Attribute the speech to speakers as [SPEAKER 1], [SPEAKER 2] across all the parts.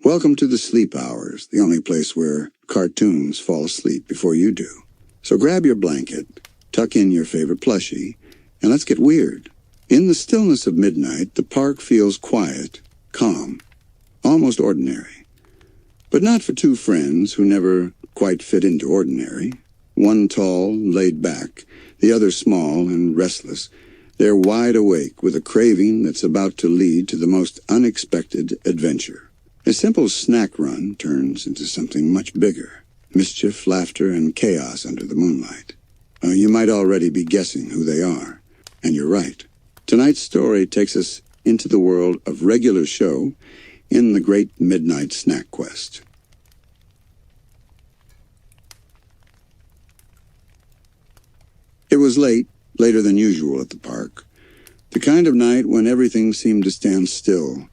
[SPEAKER 1] Welcome to the Sleep Hours, the only place where cartoons fall asleep before you do. So grab your blanket, tuck in your favorite plushie, and let's get weird. In the stillness of midnight, the park feels quiet, calm, almost ordinary. But not for two friends who never quite fit into ordinary. One tall, laid back, the other small and restless. They're wide awake with a craving that's about to lead to the most unexpected adventure. A simple snack run turns into something much bigger. Mischief, laughter, and chaos under the moonlight. You might already be guessing who they are. And you're right. Tonight's story takes us into the world of regular show in the great midnight snack quest. It was late, later than usual at the park. The kind of night when everything seemed to stand still.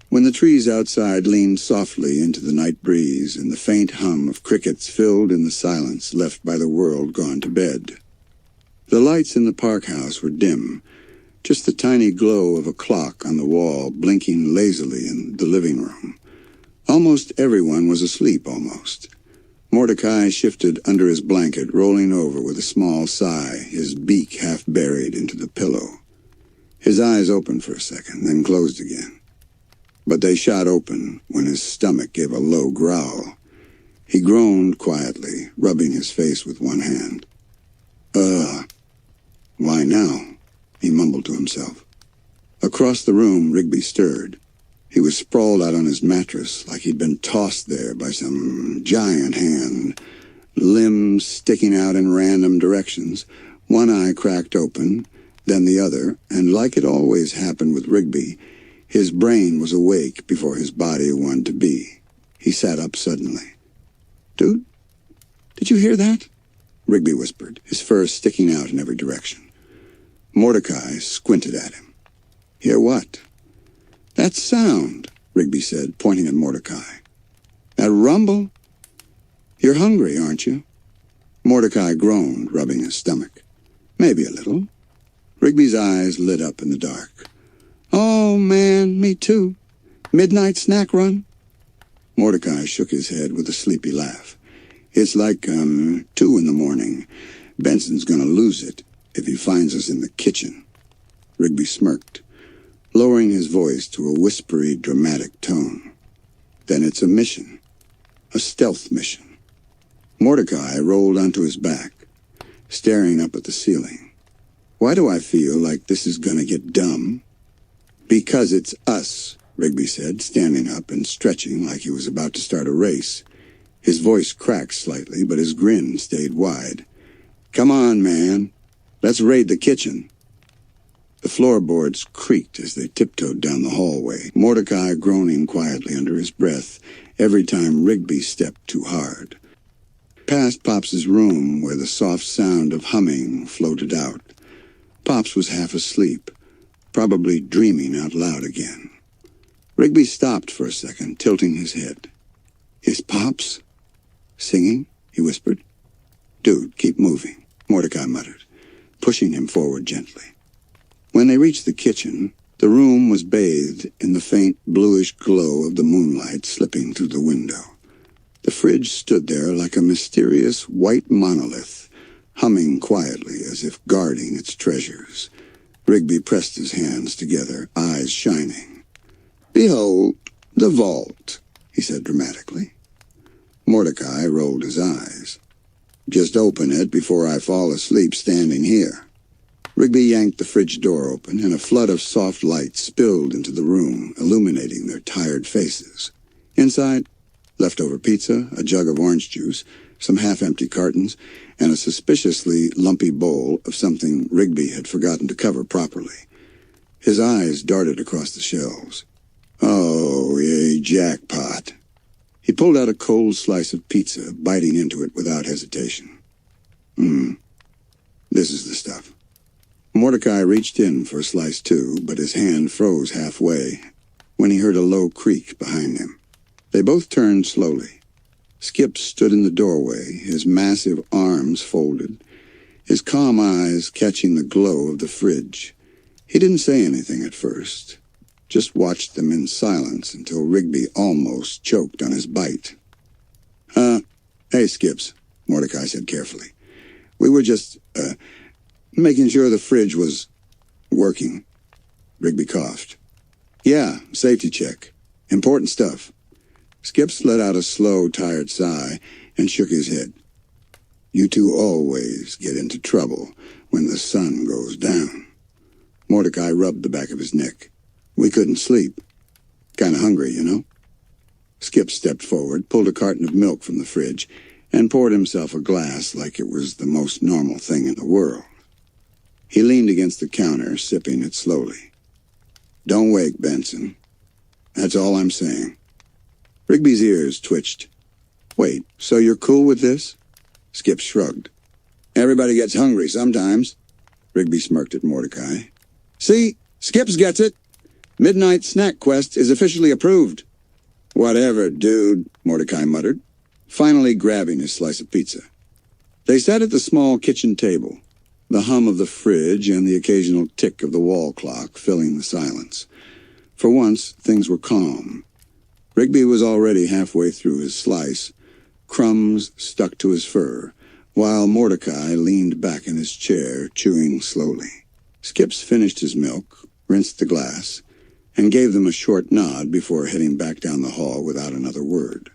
[SPEAKER 1] When the trees outside leaned softly into the night breeze and the faint hum of crickets filled in the silence left by the world gone to bed. The lights in the park house were dim, just the tiny glow of a clock on the wall blinking lazily in the living room. Almost everyone was asleep, almost. Mordecai shifted under his blanket, rolling over with a small sigh, his beak half buried into the pillow. His eyes opened for a second, then closed again. But they shot open when his stomach gave a low growl. He groaned quietly, rubbing his face with one hand. Why now?" he mumbled to himself. Across the room, Rigby stirred. He was sprawled out on his mattress like he'd been tossed there by some giant hand, limbs sticking out in random directions, one eye cracked open, then the other, and like it always happened with Rigby, his brain was awake before his body wanted to be. He sat up suddenly. "Dude, did you hear that?" Rigby whispered, his fur sticking out in every direction. Mordecai squinted at him. "Hear what?" "That sound," Rigby said, pointing at Mordecai. "That rumble? You're hungry, aren't you?" Mordecai groaned, rubbing his stomach. "Maybe a little." Rigby's eyes lit up in the dark. "Oh, man, me too. Midnight snack run?" Mordecai shook his head with a sleepy laugh. "It's like, 2 in the morning. Benson's gonna lose it if he finds us in the kitchen." Rigby smirked, lowering his voice to a whispery, dramatic tone. "Then it's a mission. A stealth mission." Mordecai rolled onto his back, staring up at the ceiling. "Why do I feel like this is gonna get dumb?" "Because it's us," Rigby said, standing up and stretching like he was about to start a race. His voice cracked slightly, but his grin stayed wide. "Come on, man. Let's raid the kitchen." The floorboards creaked as they tiptoed down the hallway, Mordecai groaning quietly under his breath every time Rigby stepped too hard. Past Pops's room, where the soft sound of humming floated out. Pops was half asleep, probably dreaming out loud again. Rigby stopped for a second, tilting his head. "Is Pops singing?" he whispered. "Dude, keep moving," Mordecai muttered, pushing him forward gently. When they reached the kitchen, the room was bathed in the faint bluish glow of the moonlight slipping through the window. The fridge stood there like a mysterious white monolith, humming quietly as if guarding its treasures. Rigby pressed his hands together, eyes shining. "Behold, the vault," he said dramatically. Mordecai rolled his eyes. "Just open it before I fall asleep standing here." Rigby yanked the fridge door open, and a flood of soft light spilled into the room, illuminating their tired faces. Inside, leftover pizza, a jug of orange juice, some half-empty cartons, and a suspiciously lumpy bowl of something Rigby had forgotten to cover properly. His eyes darted across the shelves. "Oh, yay, jackpot." He pulled out a cold slice of pizza, biting into it without hesitation. This is the stuff." Mordecai reached in for a slice too, but his hand froze halfway when he heard a low creak behind him. They both turned slowly. Skip stood in the doorway, his massive arms folded, his calm eyes catching the glow of the fridge. He didn't say anything at first. just watched them in silence until Rigby almost choked on his bite. Hey, Skips, Mordecai said carefully. We were just, making sure the fridge was working. Rigby coughed. Yeah, safety check. Important stuff. Skips let out a slow, tired sigh and shook his head. You two always get into trouble when the sun goes down. Mordecai rubbed the back of his neck. We couldn't sleep. Kinda hungry, you know? Skip stepped forward, pulled a carton of milk from the fridge, and poured himself a glass like it was the most normal thing in the world. He leaned against the counter, sipping it slowly. Don't wake, Benson. That's all I'm saying. Rigby's ears twitched. Wait, so you're cool with this? Skip shrugged. Everybody gets hungry sometimes. Rigby smirked at Mordecai. See, Skips gets it. Midnight Snack Quest is officially approved. Whatever, dude, Mordecai muttered, finally grabbing his slice of pizza. They sat at the small kitchen table, the hum of the fridge and the occasional tick of the wall clock filling the silence. For once, things were calm. Rigby was already halfway through his slice, crumbs stuck to his fur, while Mordecai leaned back in his chair, chewing slowly. Skips finished his milk, rinsed the glass, and gave them a short nod before heading back down the hall without another word.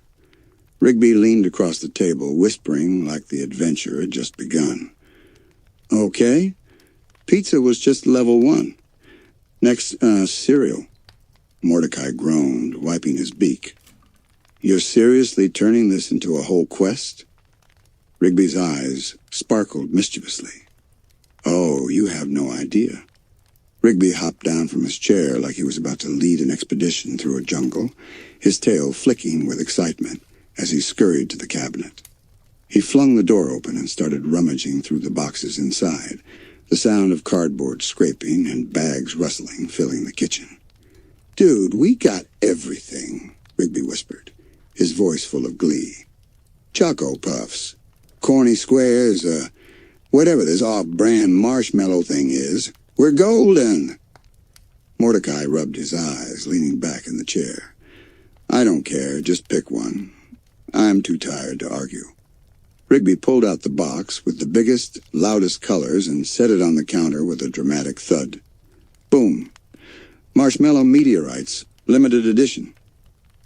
[SPEAKER 1] Rigby leaned across the table, whispering like the adventure had just begun. Okay, pizza was just level 1. Next, cereal. Mordecai groaned, wiping his beak. You're seriously turning this into a whole quest? Rigby's eyes sparkled mischievously. Oh, you have no idea. Rigby hopped down from his chair like he was about to lead an expedition through a jungle, his tail flicking with excitement as he scurried to the cabinet. He flung the door open and started rummaging through the boxes inside, the sound of cardboard scraping and bags rustling filling the kitchen. Dude, we got everything, Rigby whispered, his voice full of glee. Choco Puffs, corny squares, whatever this off-brand marshmallow thing is. We're golden. Mordecai rubbed his eyes, leaning back in the chair. I don't care, just pick one. I'm too tired to argue. Rigby pulled out the box with the biggest, loudest colors and set it on the counter with a dramatic thud. Boom. Marshmallow Meteorites, limited edition.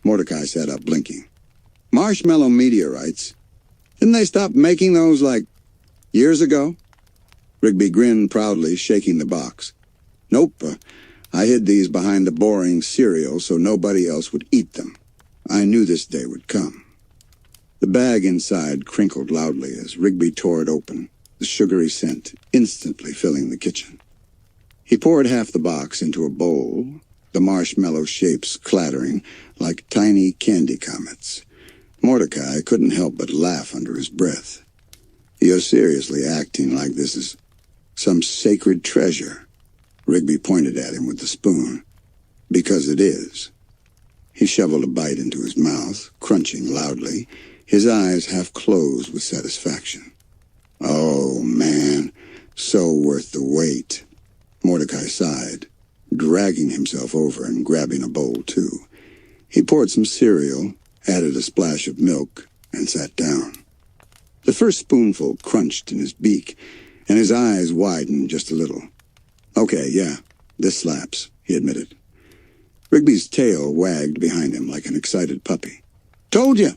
[SPEAKER 1] Mordecai sat up, blinking. Marshmallow Meteorites? Didn't they stop making those, years ago? Rigby grinned proudly, shaking the box. Nope, I hid these behind the boring cereal so nobody else would eat them. I knew this day would come. The bag inside crinkled loudly as Rigby tore it open, the sugary scent instantly filling the kitchen. He poured half the box into a bowl, the marshmallow shapes clattering like tiny candy comets. Mordecai couldn't help but laugh under his breath. You're seriously acting like this is some sacred treasure. Rigby pointed at him with the spoon. Because it is. He shoveled a bite into his mouth, crunching loudly, his eyes half closed with satisfaction. Oh, man, so worth the wait. Mordecai sighed, dragging himself over and grabbing a bowl, too. He poured some cereal, added a splash of milk, and sat down. The first spoonful crunched in his beak, and his eyes widened just a little. Okay, yeah, this slaps, he admitted. Rigby's tail wagged behind him like an excited puppy. Told you!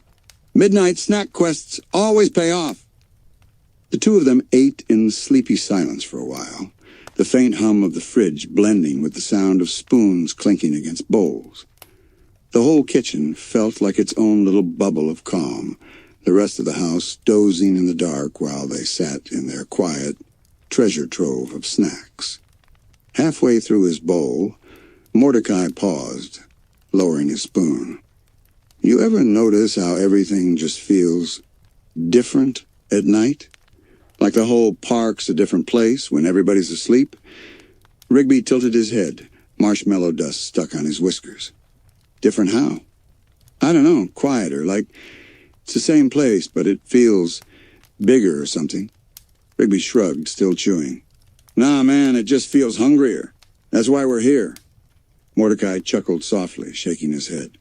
[SPEAKER 1] Midnight snack quests always pay off. The two of them ate in sleepy silence for a while, the faint hum of the fridge blending with the sound of spoons clinking against bowls. The whole kitchen felt like its own little bubble of calm, the rest of the house dozing in the dark while they sat in their quiet treasure trove of snacks. Halfway through his bowl, Mordecai paused, lowering his spoon. You ever notice how everything just feels different at night? Like the whole park's a different place when everybody's asleep? Rigby tilted his head, marshmallow dust stuck on his whiskers. Different how? I don't know, quieter, like it's the same place, but it feels bigger or something. Rigby shrugged, still chewing. Nah, man, it just feels hungrier. That's why we're here. Mordecai chuckled softly, shaking his head.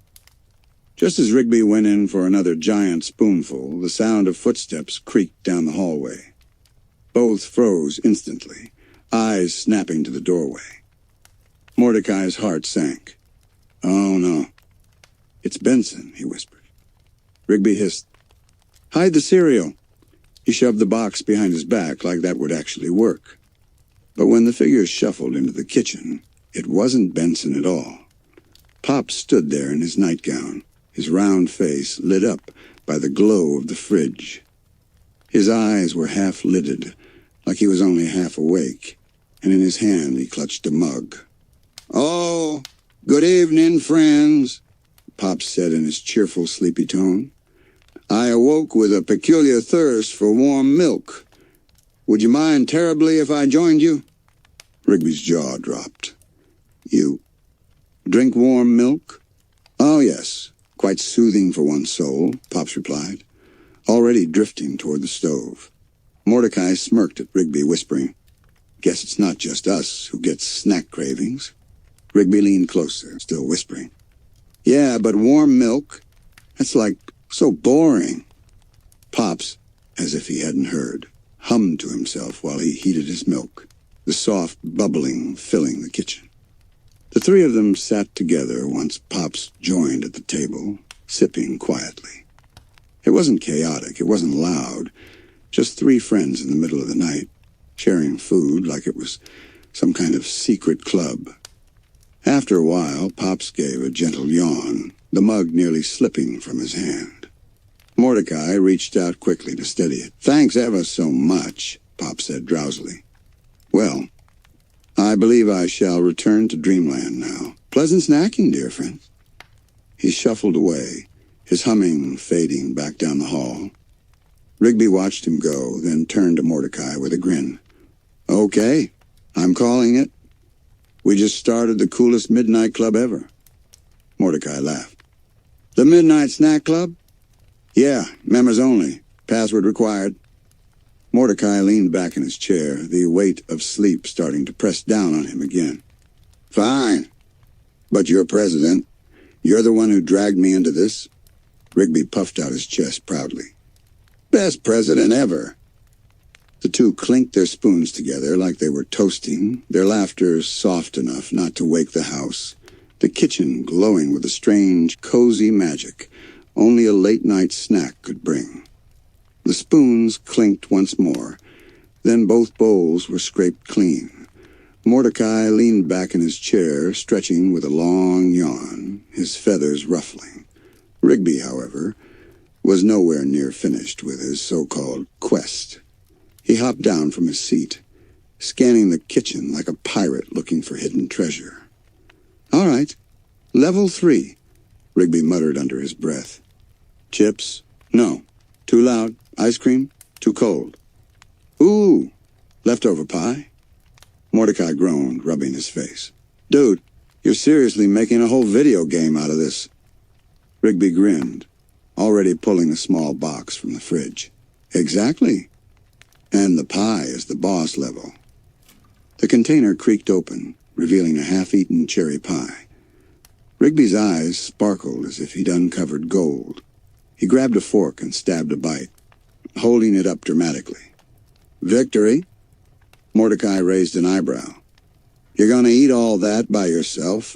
[SPEAKER 1] Just as Rigby went in for another giant spoonful, the sound of footsteps creaked down the hallway. Both froze instantly, eyes snapping to the doorway. Mordecai's heart sank. "Oh, no. It's Benson," he whispered. Rigby hissed, "Hide the cereal." He shoved the box behind his back like that would actually work. But when the figures shuffled into the kitchen, it wasn't Benson at all. Pop stood there in his nightgown, his round face lit up by the glow of the fridge. His eyes were half-lidded, like he was only half awake, and in his hand he clutched a mug. "Oh, good evening, friends," Pop said in his cheerful, sleepy tone. "I awoke with a peculiar thirst for warm milk. Would you mind terribly if I joined you?" Rigby's jaw dropped. "You drink warm milk?" "Oh, yes. Quite soothing for one's soul," Pops replied, already drifting toward the stove. Mordecai smirked at Rigby, whispering, "Guess it's not just us who get snack cravings." Rigby leaned closer, still whispering, "Yeah, but warm milk? That's like so boring." Pops, as if he hadn't heard, hummed to himself while he heated his milk, the soft bubbling filling the kitchen. The three of them sat together once Pops joined at the table, sipping quietly. It wasn't chaotic, it wasn't loud, just three friends in the middle of the night, sharing food like it was some kind of secret club. After a while, Pops gave a gentle yawn, the mug nearly slipping from his hand. Mordecai reached out quickly to steady it. "Thanks ever so much," Pop said drowsily. "Well, I believe I shall return to dreamland now. Pleasant snacking, dear friends." He shuffled away, his humming fading back down the hall. Rigby watched him go, then turned to Mordecai with a grin. "Okay, I'm calling it. We just started the coolest midnight club ever." Mordecai laughed. "The Midnight Snack Club?" "Yeah, members only. Password required." Mordecai leaned back in his chair, the weight of sleep starting to press down on him again. "Fine. But you're president. You're the one who dragged me into this." Rigby puffed out his chest proudly. "Best president ever." The two clinked their spoons together like they were toasting, their laughter soft enough not to wake the house, the kitchen glowing with a strange, cozy magic only a late-night snack could bring. The spoons clinked once more, then both bowls were scraped clean. Mordecai leaned back in his chair, stretching with a long yawn, his feathers ruffling. Rigby, however, was nowhere near finished with his so-called quest. He hopped down from his seat, scanning the kitchen like a pirate looking for hidden treasure. "All right, level 3, Rigby muttered under his breath. "Chips? No. Too loud. Ice cream? Too cold. Ooh, leftover pie?" Mordecai groaned, rubbing his face. "Dude, you're seriously making a whole video game out of this." Rigby grinned, already pulling a small box from the fridge. "Exactly. And the pie is the boss level." The container creaked open, revealing a half-eaten cherry pie. Rigby's eyes sparkled as if he'd uncovered gold. He grabbed a fork and stabbed a bite, holding it up dramatically. "Victory?" Mordecai raised an eyebrow. "You're gonna eat all that by yourself?"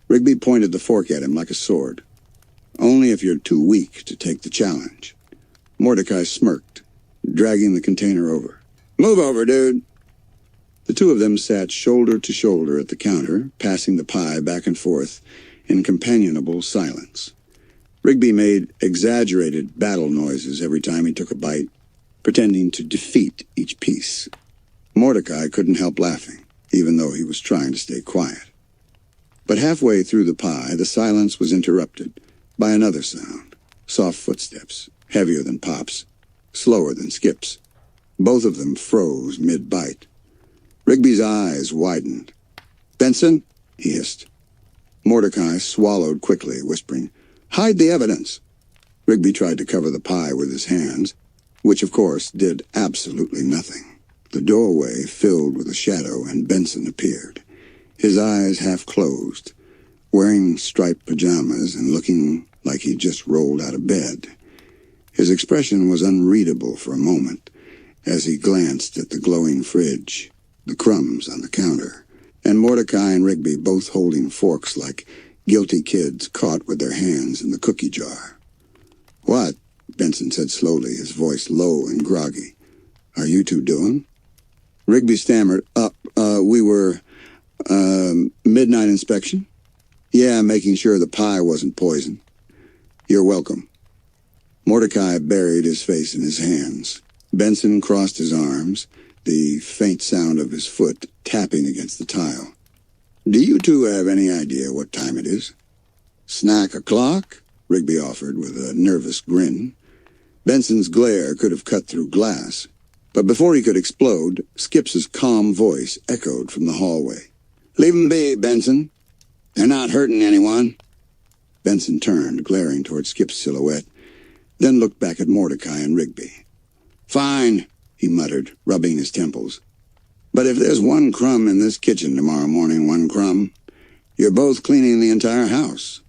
[SPEAKER 1] Rigby pointed the fork at him like a sword. "Only if you're too weak to take the challenge." Mordecai smirked, dragging the container over. "Move over, dude." The two of them sat shoulder to shoulder at the counter, passing the pie back and forth in companionable silence. Rigby made exaggerated battle noises every time he took a bite, pretending to defeat each piece. Mordecai couldn't help laughing, even though he was trying to stay quiet. But halfway through the pie, the silence was interrupted by another sound. Soft footsteps, heavier than Pop's, slower than Skip's. Both of them froze mid-bite. Rigby's eyes widened. "Benson?" he hissed. Mordecai swallowed quickly, whispering, "Hide the evidence." Rigby tried to cover the pie with his hands, which of course did absolutely nothing. The doorway filled with a shadow and Benson appeared, his eyes half closed, wearing striped pajamas and looking like he'd just rolled out of bed. His expression was unreadable for a moment as he glanced at the glowing fridge, the crumbs on the counter, and Mordecai and Rigby both holding forks like guilty kids caught with their hands in the cookie jar. "What?" Benson said slowly, his voice low and groggy. "Are you two doing?" Rigby stammered, we were, midnight inspection? Yeah, making sure the pie wasn't poisoned." "You're welcome." Mordecai buried his face in his hands. Benson crossed his arms, the faint sound of his foot tapping against the tile. "Do you two have any idea what time it is?" "Snack o'clock?" Rigby offered with a nervous grin. Benson's glare could have cut through glass, but before he could explode, Skip's calm voice echoed from the hallway. "Leave 'em be, Benson. They're not hurting anyone." Benson turned, glaring toward Skip's silhouette, then looked back at Mordecai and Rigby. "Fine," he muttered, rubbing his temples. "But if there's one crumb in this kitchen tomorrow morning, one crumb, you're both cleaning the entire house."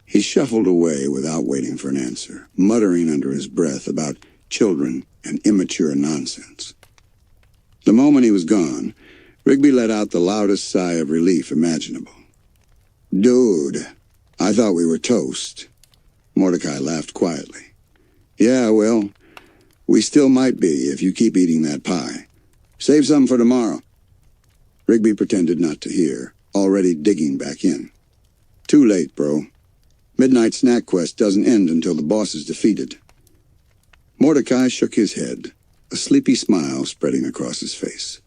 [SPEAKER 1] He shuffled away without waiting for an answer, muttering under his breath about children and immature nonsense. The moment he was gone, Rigby let out the loudest sigh of relief imaginable. "Dude, I thought we were toast." Mordecai laughed quietly. "Yeah, well, we still might be if you keep eating that pie. Save some for tomorrow." Rigby pretended not to hear, already digging back in. "Too late, bro. Midnight snack quest doesn't end until the boss is defeated." Mordecai shook his head, a sleepy smile spreading across his face.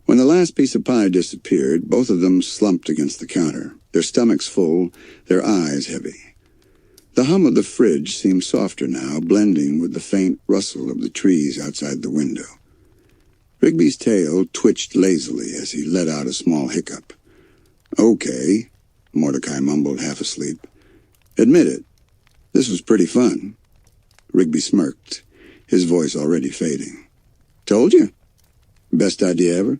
[SPEAKER 1] When the last piece of pie disappeared, both of them slumped against the counter, their stomachs full, their eyes heavy. The hum of the fridge seemed softer now, blending with the faint rustle of the trees outside the window. Rigby's tail twitched lazily as he let out a small hiccup. "Okay," Mordecai mumbled, half asleep. "Admit it. This was pretty fun." Rigby smirked, his voice already fading. "Told you. Best idea ever."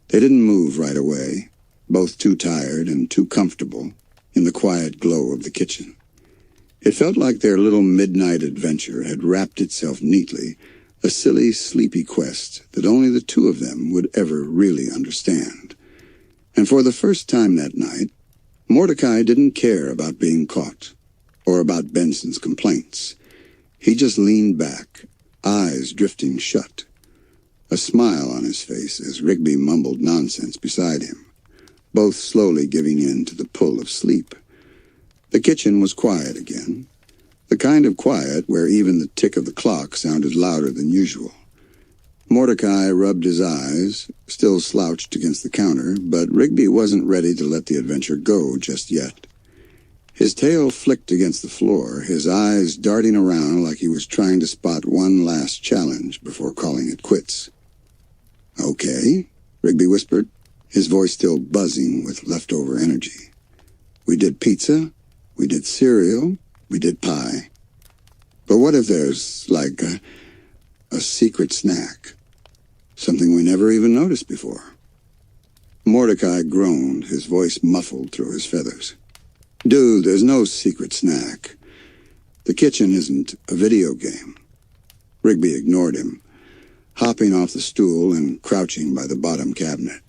[SPEAKER 1] They didn't move right away, both too tired and too comfortable in the quiet glow of the kitchen. It felt like their little midnight adventure had wrapped itself neatly, a silly, sleepy quest that only the two of them would ever really understand. And for the first time that night, Mordecai didn't care about being caught, or about Benson's complaints. He just leaned back, eyes drifting shut, a smile on his face as Rigby mumbled nonsense beside him, both slowly giving in to the pull of sleep. The kitchen was quiet again, the kind of quiet where even the tick of the clock sounded louder than usual. Mordecai rubbed his eyes, still slouched against the counter, but Rigby wasn't ready to let the adventure go just yet. His tail flicked against the floor, his eyes darting around like he was trying to spot one last challenge before calling it quits. "Okay," Rigby whispered, his voice still buzzing with leftover energy. "We did pizza, we did cereal, we did pie. But what if there's, like, a secret snack? Something we never even noticed before?" Mordecai groaned, his voice muffled through his feathers. "Dude, there's no secret snack. The kitchen isn't a video game." Rigby ignored him, hopping off the stool and crouching by the bottom cabinet.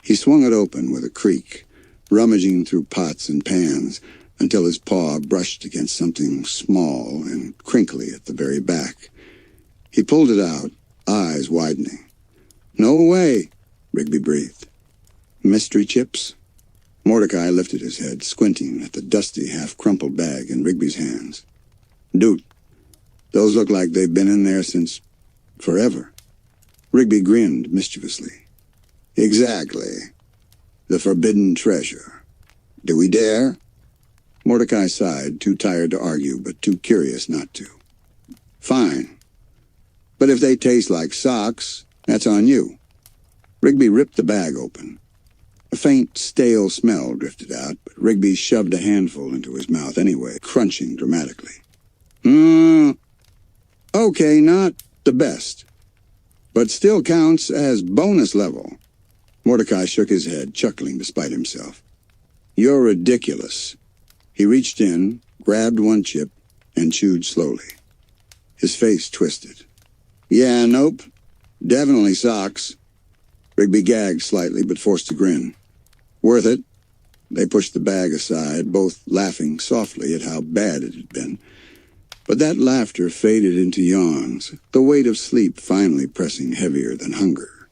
[SPEAKER 1] He swung it open with a creak, rummaging through pots and pans until his paw brushed against something small and crinkly at the very back. He pulled it out, eyes widening. "No way," Rigby breathed. "Mystery chips?" Mordecai lifted his head, squinting at the dusty, half-crumpled bag in Rigby's hands. "Dude, those look like they've been in there since forever." Rigby grinned mischievously. "Exactly. The forbidden treasure. Do we dare?" Mordecai sighed, too tired to argue, but too curious not to. "Fine. But if they taste like socks, that's on you." Rigby ripped the bag open. A faint, stale smell drifted out, but Rigby shoved a handful into his mouth anyway, crunching dramatically. Okay, not the best, but still counts as bonus level." Mordecai shook his head, chuckling despite himself. You're ridiculous. He reached in, grabbed one chip, and chewed slowly. His face twisted. Yeah, nope. Definitely socks. Rigby gagged slightly, but forced a grin. Worth it. They pushed the bag aside, both laughing softly at how bad it had been. But that laughter faded into yawns, the weight of sleep finally pressing heavier than hunger.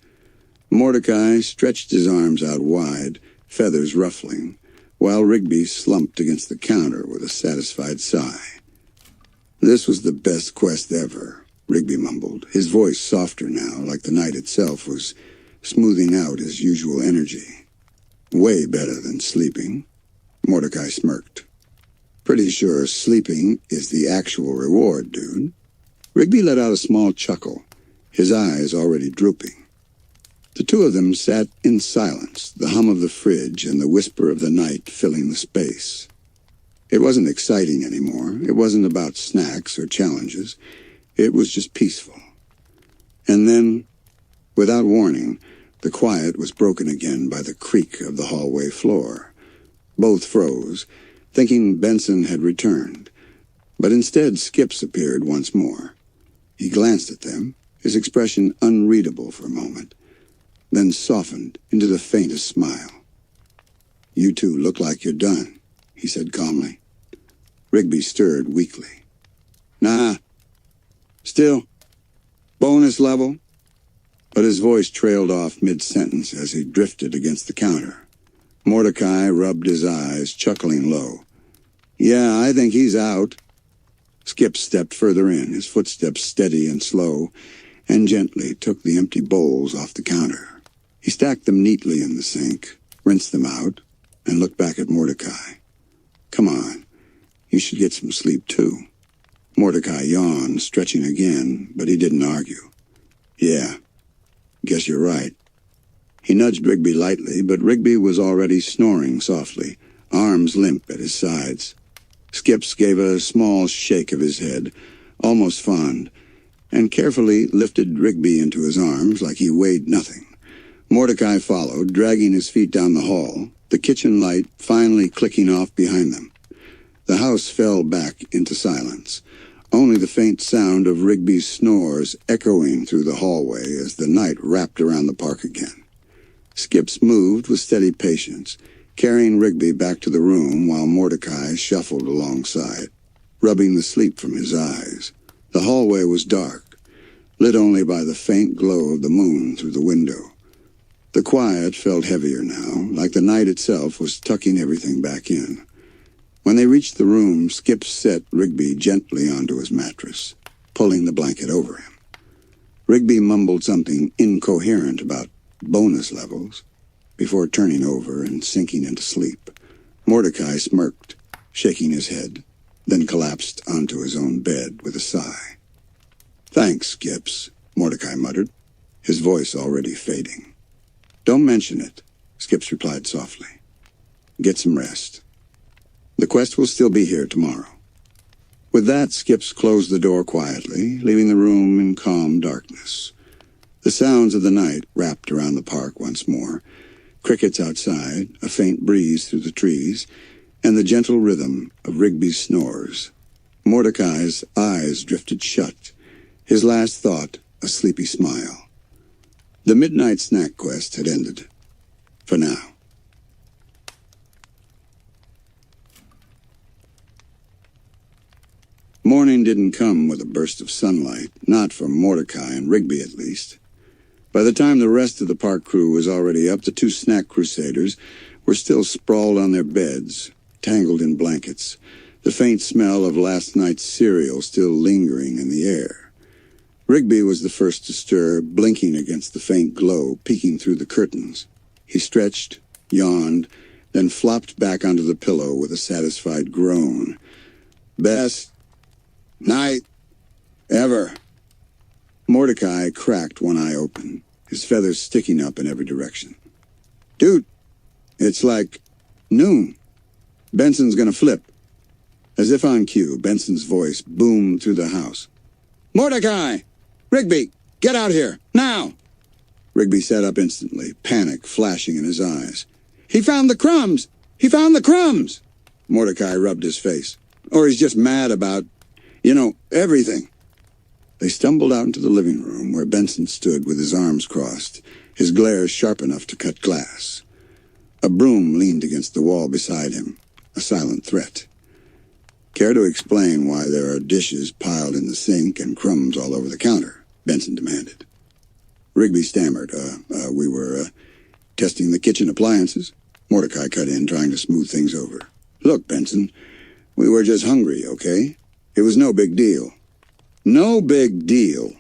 [SPEAKER 1] Mordecai stretched his arms out wide, feathers ruffling, while Rigby slumped against the counter with a satisfied sigh. This was the best quest ever, Rigby mumbled, his voice softer now, like the night itself was smoothing out his usual energy. Way better than sleeping. Mordecai smirked. Pretty sure sleeping is the actual reward, dude. Rigby let out a small chuckle, his eyes already drooping. The two of them sat in silence, the hum of the fridge and the whisper of the night filling the space. It wasn't exciting anymore. It wasn't about snacks or challenges. It was just peaceful. And then, without warning, the quiet was broken again by the creak of the hallway floor. Both froze, thinking Benson had returned. But instead Skips appeared once more. He glanced at them, his expression unreadable for a moment, then softened into the faintest smile. You two look like you're done, he said calmly. Rigby stirred weakly. Nah. Still. Bonus level. But his voice trailed off mid-sentence as he drifted against the counter. Mordecai rubbed his eyes, chuckling low. Yeah, I think he's out. Skip stepped further in, his footsteps steady and slow, and gently took the empty bowls off the counter. He stacked them neatly in the sink, rinsed them out, and looked back at Mordecai. Come on, you should get some sleep too. Mordecai yawned, stretching again, but he didn't argue. Yeah, guess you're right. He nudged Rigby lightly, but Rigby was already snoring softly, arms limp at his sides. Skips gave a small shake of his head, almost fond, and carefully lifted Rigby into his arms like he weighed nothing. Mordecai followed, dragging his feet down the hall, the kitchen light finally clicking off behind them. The house fell back into silence, only the faint sound of Rigby's snores echoing through the hallway as the night wrapped around the park again. Skips moved with steady patience, carrying Rigby back to the room while Mordecai shuffled alongside, rubbing the sleep from his eyes. The hallway was dark, lit only by the faint glow of the moon through the window. The quiet felt heavier now, like the night itself was tucking everything back in. When they reached the room, Skip set Rigby gently onto his mattress, pulling the blanket over him. Rigby mumbled something incoherent about bonus levels before turning over and sinking into sleep. Mordecai smirked, shaking his head, then collapsed onto his own bed with a sigh. Thanks, Skips, Mordecai muttered, his voice already fading. Don't mention it, Skips replied softly. Get some rest. The quest will still be here tomorrow. With that, Skips closed the door quietly, leaving the room in calm darkness. The sounds of the night wrapped around the park once more, crickets outside, a faint breeze through the trees, and the gentle rhythm of Rigby's snores. Mordecai's eyes drifted shut, his last thought a sleepy smile. The midnight snack quest had ended. For now. Morning didn't come with a burst of sunlight, not for Mordecai and Rigby at least. By the time the rest of the park crew was already up, the two snack crusaders were still sprawled on their beds, tangled in blankets, the faint smell of last night's cereal still lingering in the air. Rigby was the first to stir, blinking against the faint glow peeking through the curtains. He stretched, yawned, then flopped back onto the pillow with a satisfied groan. Best night ever. Mordecai cracked one eye open, his feathers sticking up in every direction. Dude, it's like noon. Benson's gonna flip. As if on cue, Benson's voice boomed through the house. Mordecai! Rigby, get out here, now! Rigby sat up instantly, panic flashing in his eyes. "He found the crumbs! He found the crumbs!" Mordecai rubbed his face. "Or he's just mad about, everything." They stumbled out into the living room where Benson stood with his arms crossed, his glare sharp enough to cut glass. A broom leaned against the wall beside him, a silent threat. "Care to explain why there are dishes piled in the sink and crumbs all over the counter?" Benson demanded. Rigby stammered. We were testing the kitchen appliances." Mordecai cut in, trying to smooth things over. "Look, Benson, we were just hungry, okay? It was no big deal." "No big deal."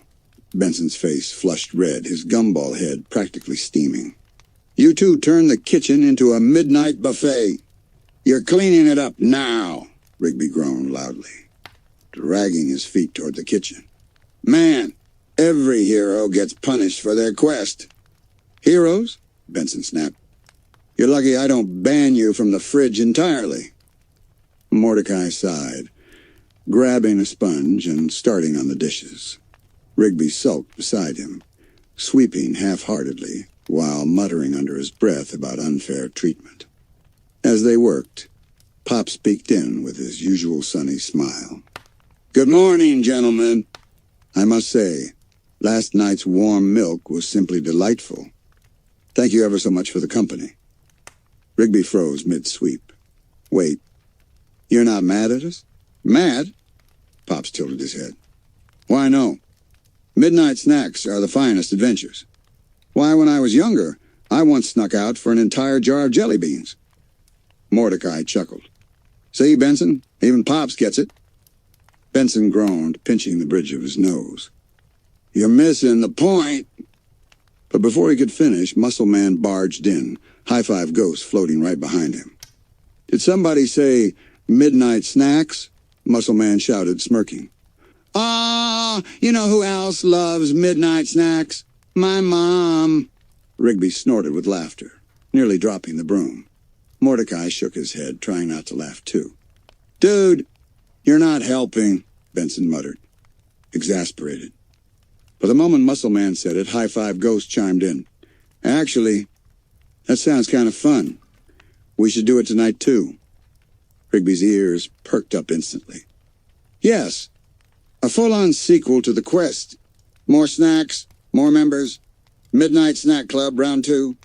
[SPEAKER 1] Benson's face flushed red, his gumball head practically steaming. "You two turned the kitchen into a midnight buffet. You're cleaning it up now," Rigby groaned loudly, dragging his feet toward the kitchen. "Man, every hero gets punished for their quest." "Heroes?" Benson snapped. "You're lucky I don't ban you from the fridge entirely." Mordecai sighed, grabbing a sponge and starting on the dishes. Rigby sulked beside him, sweeping half-heartedly while muttering under his breath about unfair treatment. As they worked, Pops peeked in with his usual sunny smile. "Good morning, gentlemen. I must say, last night's warm milk was simply delightful. Thank you ever so much for the company." Rigby froze mid-sweep. "Wait, you're not mad at us?" "Mad?" Pops tilted his head. "Why, no. Midnight snacks are the finest adventures. Why, when I was younger, I once snuck out for an entire jar of jelly beans." Mordecai chuckled. "See, Benson, even Pops gets it." Benson groaned, pinching the bridge of his nose. "You're missing the point." But before he could finish, Muscle Man barged in, High-Five Ghost floating right behind him. "Did somebody say midnight snacks?" Muscle Man shouted, smirking. You know who else loves midnight snacks? My mom." Rigby snorted with laughter, nearly dropping the broom. Mordecai shook his head, trying not to laugh too. "Dude, you're not helping," Benson muttered, exasperated. But the moment Muscle Man said it, High-Five Ghost chimed in. "Actually, that sounds kind of fun. We should do it tonight too." Rigby's ears perked up instantly. "Yes, a full-on sequel to the quest. More snacks, more members. Midnight Snack Club, round 2.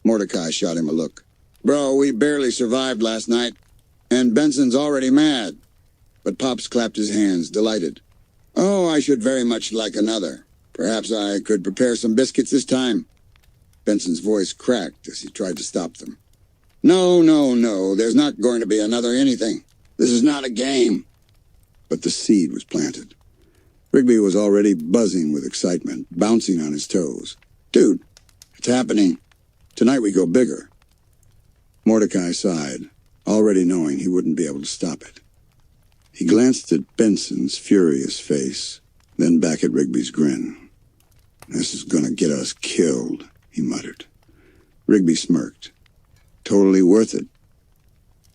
[SPEAKER 1] Mordecai shot him a look. "Bro, we barely survived last night, and Benson's already mad." But Pops clapped his hands, delighted. "Oh, I should very much like another. Perhaps I could prepare some biscuits this time." Benson's voice cracked as he tried to stop them. No, there's not going to be another anything. This is not a game." But the seed was planted. Rigby was already buzzing with excitement, bouncing on his toes. "Dude, it's happening. Tonight we go bigger." Mordecai sighed, already knowing he wouldn't be able to stop it. He glanced at Benson's furious face, then back at Rigby's grin. "This is gonna get us killed," he muttered. Rigby smirked. "Totally worth it."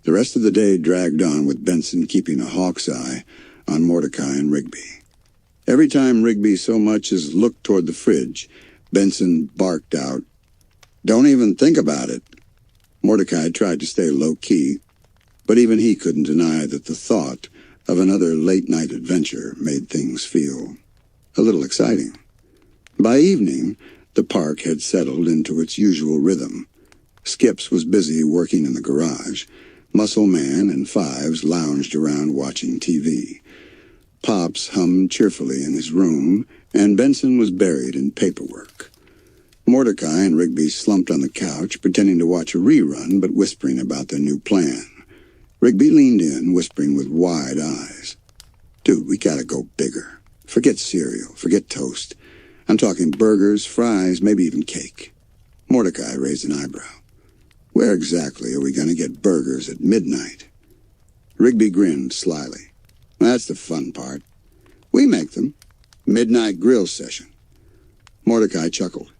[SPEAKER 1] The rest of the day dragged on with Benson keeping a hawk's eye on Mordecai and Rigby. Every time Rigby so much as looked toward the fridge, Benson barked out, "Don't even think about it." Mordecai tried to stay low-key, but even he couldn't deny that the thought of another late-night adventure made things feel a little exciting. By evening, the park had settled into its usual rhythm. Skips was busy working in the garage. Muscle Man and Fives lounged around watching TV. Pops hummed cheerfully in his room, and Benson was buried in paperwork. Mordecai and Rigby slumped on the couch, pretending to watch a rerun, but whispering about their new plan. Rigby leaned in, whispering with wide eyes. "Dude, we gotta go bigger. Forget cereal, forget toast. I'm talking burgers, fries, maybe even cake." Mordecai raised an eyebrow. "Where exactly are we going to get burgers at midnight?" Rigby grinned slyly. "That's the fun part. We make them. Midnight grill session." Mordecai chuckled.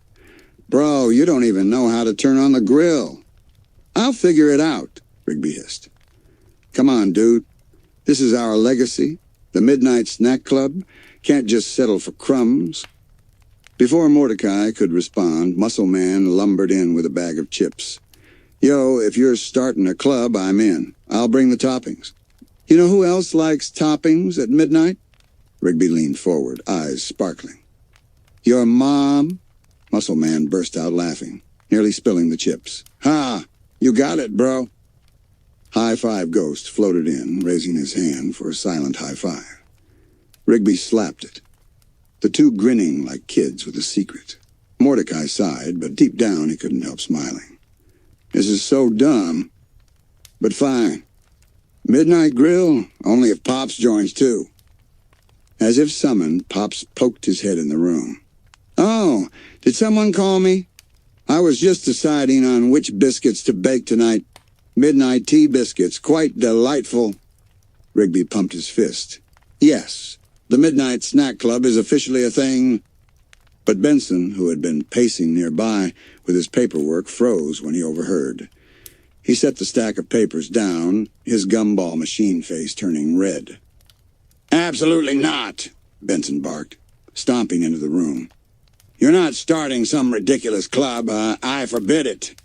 [SPEAKER 1] "Bro, you don't even know how to turn on the grill." "I'll figure it out," Rigby hissed. "Come on, dude. This is our legacy. The Midnight Snack Club can't just settle for crumbs." Before Mordecai could respond, Muscle Man lumbered in with a bag of chips. Yo, if you're starting a club, I'm in. I'll bring the toppings. You know who else likes toppings at midnight? Rigby leaned forward, eyes sparkling. Your mom? Muscle Man burst out laughing, nearly spilling the chips. Ha! You got it, bro. High Five Ghost floated in, raising his hand for a silent high five. Rigby slapped it, the two grinning like kids with a secret. Mordecai sighed, but deep down he couldn't help smiling. This is so dumb, but fine. Midnight grill, only if Pops joins too. As if summoned, Pops poked his head in the room. Oh, did someone call me? I was just deciding on which biscuits to bake tonight. Midnight tea biscuits, quite delightful. Rigby pumped his fist. Yes, the Midnight Snack Club is officially a thing. But Benson, who had been pacing nearby with his paperwork, froze when he overheard. He set the stack of papers down, his gumball machine face turning red. Absolutely not, Benson barked, stomping into the room. You're not starting some ridiculous club. I forbid it.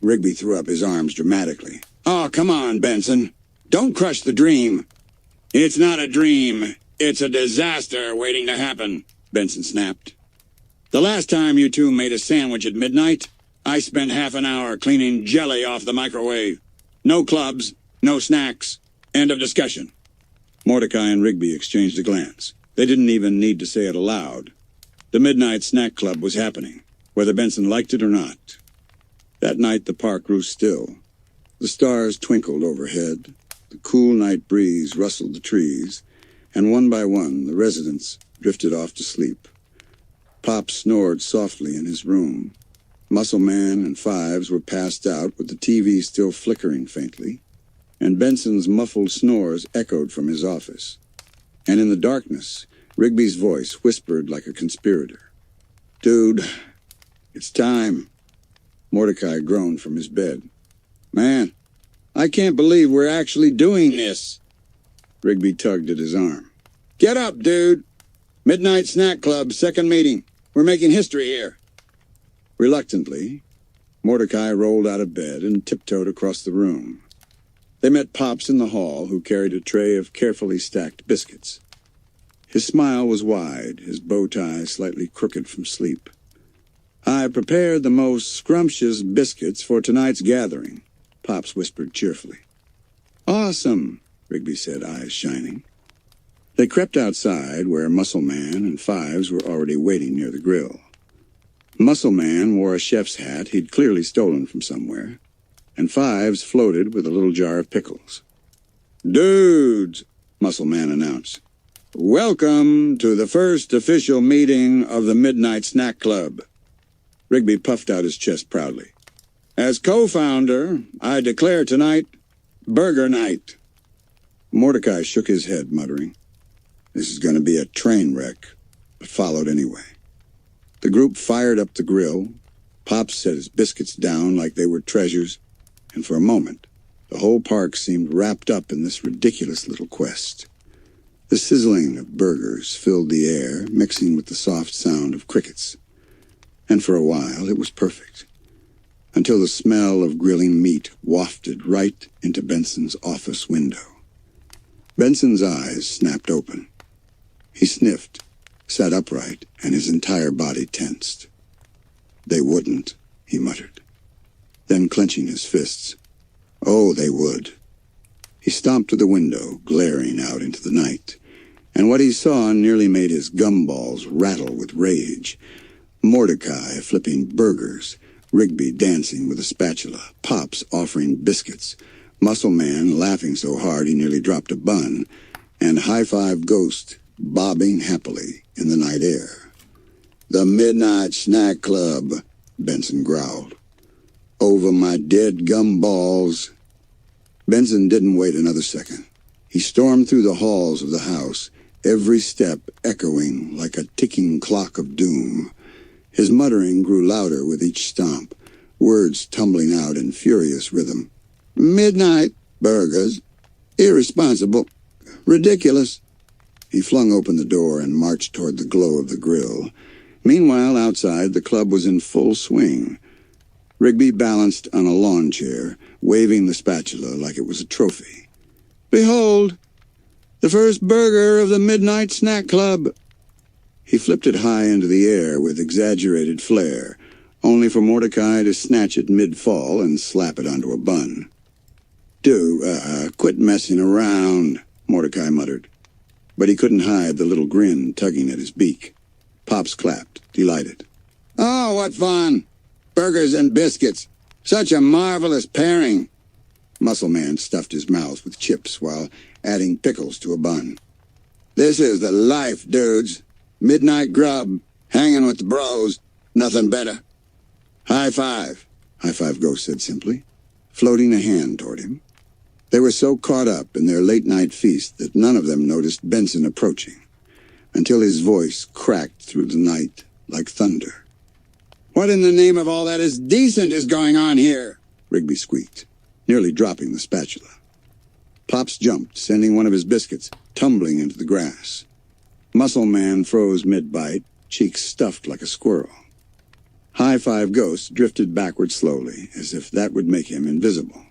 [SPEAKER 1] Rigby threw up his arms dramatically. Oh, come on, Benson. Don't crush the dream. It's not a dream. It's a disaster waiting to happen, Benson snapped. The last time you two made a sandwich at midnight, I spent half an hour cleaning jelly off the microwave. No clubs, no snacks. End of discussion. Mordecai and Rigby exchanged a glance. They didn't even need to say it aloud. The Midnight Snack Club was happening, whether Benson liked it or not. That night the park grew still. The stars twinkled overhead, the cool night breeze rustled the trees, and one by one the residents drifted off to sleep. Pop snored softly in his room. Muscle Man and Fives were passed out with the TV still flickering faintly, and Benson's muffled snores echoed from his office. And in the darkness, Rigby's voice whispered like a conspirator. Dude, it's time. Mordecai groaned from his bed. Man, I can't believe we're actually doing this. Rigby tugged at his arm. Get up, dude. Midnight Snack Club, second meeting. We're making history here. Reluctantly, Mordecai rolled out of bed and tiptoed across the room. They met Pops in the hall, who carried a tray of carefully stacked biscuits. His smile was wide, his bow tie slightly crooked from sleep. I prepared the most scrumptious biscuits for tonight's gathering, Pops whispered cheerfully. Awesome, Rigby said, eyes shining. They crept outside, where Muscle Man and Fives were already waiting near the grill. Muscle Man wore a chef's hat he'd clearly stolen from somewhere, and Fives floated with a little jar of pickles. Dudes, Muscle Man announced. Welcome to the first official meeting of the Midnight Snack Club. Rigby puffed out his chest proudly. As co-founder, I declare tonight Burger Night. Mordecai shook his head, muttering, This is going to be a train wreck, but followed anyway. The group fired up the grill. Pop set his biscuits down like they were treasures, and for a moment, the whole park seemed wrapped up in this ridiculous little quest. The sizzling of burgers filled the air, mixing with the soft sound of crickets. And for a while, it was perfect, until the smell of grilling meat wafted right into Benson's office window. Benson's eyes snapped open. He sniffed, sat upright, and his entire body tensed. They wouldn't, he muttered. Then clenching his fists, oh, they would. He stomped to the window, glaring out into the night, and what he saw nearly made his gumballs rattle with rage. Mordecai flipping burgers, Rigby dancing with a spatula, Pops offering biscuits, Muscle Man laughing so hard he nearly dropped a bun, and High Five Ghost bobbing happily in the night air. The Midnight Snack Club, Benson growled. Over my dead gumballs. Benson didn't wait another second. He stormed through the halls of the house, every step echoing like a ticking clock of doom. His muttering grew louder with each stomp, words tumbling out in furious rhythm. Midnight burgers. Irresponsible. Ridiculous. He flung open the door and marched toward the glow of the grill. Meanwhile, outside, the club was in full swing. Rigby balanced on a lawn chair, waving the spatula like it was a trophy. "Behold, the first burger of the Midnight Snack Club!" He flipped it high into the air with exaggerated flair, only for Mordecai to snatch it mid-fall and slap it onto a bun. Quit messing around," Mordecai muttered. But he couldn't hide the little grin tugging at his beak. Pops clapped, delighted. "Oh, what fun! Burgers and biscuits. Such a marvelous pairing." Muscle Man stuffed his mouth with chips while adding pickles to a bun. "This is the life, dudes. Midnight grub, hanging with the bros. Nothing better." "High five," High Five Ghost said simply, floating a hand toward him. They were so caught up in their late-night feast that none of them noticed Benson approaching, until his voice cracked through the night like thunder. "What in the name of all that is decent is going on here?" Rigby squeaked, nearly dropping the spatula. Pops jumped, sending one of his biscuits tumbling into the grass. Muscle Man froze mid-bite, cheeks stuffed like a squirrel. High Five Ghost drifted backward slowly, as if that would make him invisible.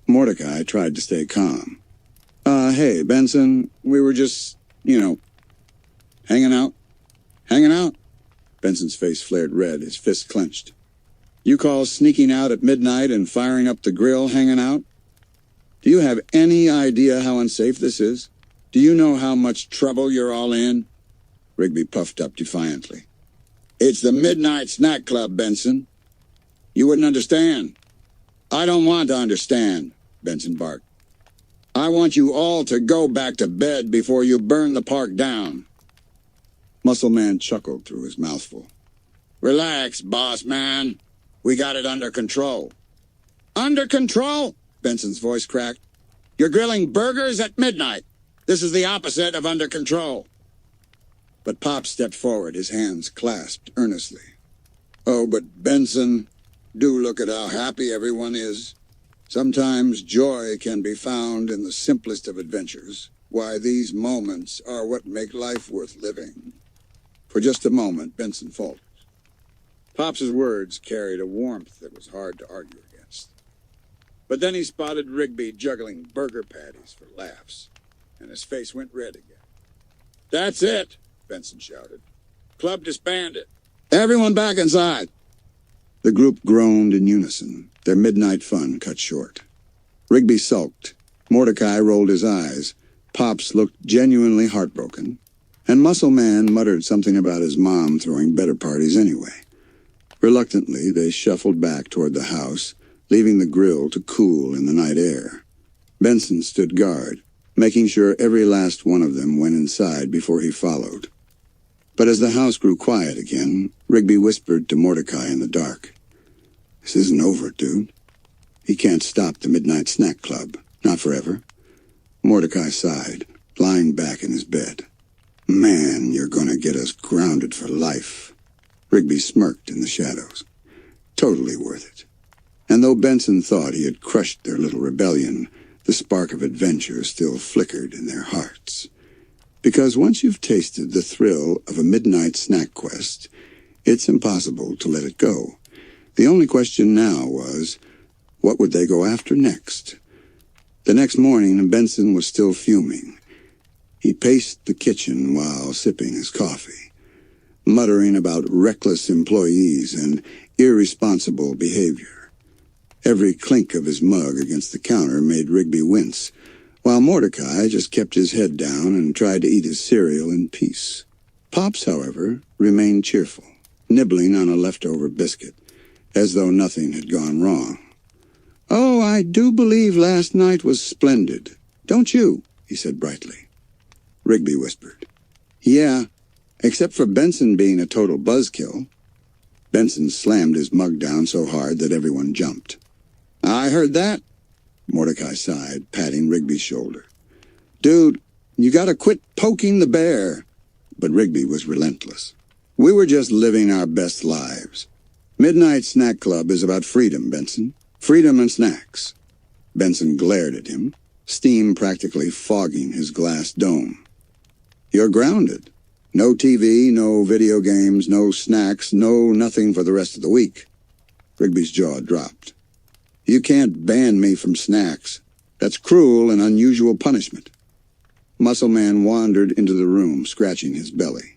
[SPEAKER 1] Mordecai tried to stay calm. Hey, Benson, we were just, hanging out." "Hanging out?" Benson's face flared red, his fists clenched. "You call sneaking out at midnight and firing up the grill hanging out? Do you have any idea how unsafe this is? Do you know how much trouble you're all in?" Rigby puffed up defiantly. "It's the Midnight Snack Club, Benson. You wouldn't understand." "I don't want to understand," Benson barked. "I want you all to go back to bed before you burn the park down." Muscle Man chuckled through his mouthful. "Relax, boss man. We got it under control." "Under control?" Benson's voice cracked. "You're grilling burgers at midnight. This is the opposite of under control." But Pop stepped forward, his hands clasped earnestly. "Oh, but Benson, do look at how happy everyone is. Sometimes joy can be found in the simplest of adventures. Why, these moments are what make life worth living." For just a moment, Benson faltered. Pop's words carried a warmth that was hard to argue against. But then he spotted Rigby juggling burger patties for laughs, and his face went red again. "That's it," Benson shouted. "Club disbanded. Everyone back inside." The group groaned in unison, their midnight fun cut short. Rigby sulked. Mordecai rolled his eyes. Pops looked genuinely heartbroken. And Muscle Man muttered something about his mom throwing better parties anyway. Reluctantly, they shuffled back toward the house, leaving the grill to cool in the night air. Benson stood guard, making sure every last one of them went inside before he followed. But as the house grew quiet again, Rigby whispered to Mordecai in the dark. "This isn't over, dude. He can't stop the Midnight Snack Club. Not forever." Mordecai sighed, lying back in his bed. "Man, you're gonna get us grounded for life." Rigby smirked in the shadows. Totally worth it. And though Benson thought he had crushed their little rebellion, the spark of adventure still flickered in their hearts. Because once you've tasted the thrill of a midnight snack quest, it's impossible to let it go. The only question now was, what would they go after next? The next morning, Benson was still fuming. He paced the kitchen while sipping his coffee, muttering about reckless employees and irresponsible behavior. Every clink of his mug against the counter made Rigby wince, while Mordecai just kept his head down and tried to eat his cereal in peace. Pops, however, remained cheerful, nibbling on a leftover biscuit, as though nothing had gone wrong. "Oh, I do believe last night was splendid. Don't you?" he said brightly. Rigby whispered. "Yeah, except for Benson being a total buzzkill." Benson slammed his mug down so hard that everyone jumped. "I heard that," Mordecai sighed, patting Rigby's shoulder. "Dude, you gotta quit poking the bear." But Rigby was relentless. "We were just living our best lives. Midnight Snack Club is about freedom, Benson. Freedom and snacks." Benson glared at him, steam practically fogging his glass dome. "You're grounded. No TV, no video games, no snacks, no nothing for the rest of the week. Rigby's jaw dropped. You can't ban me from snacks. That's cruel and unusual punishment. Muscle Man wandered into the room, scratching his belly.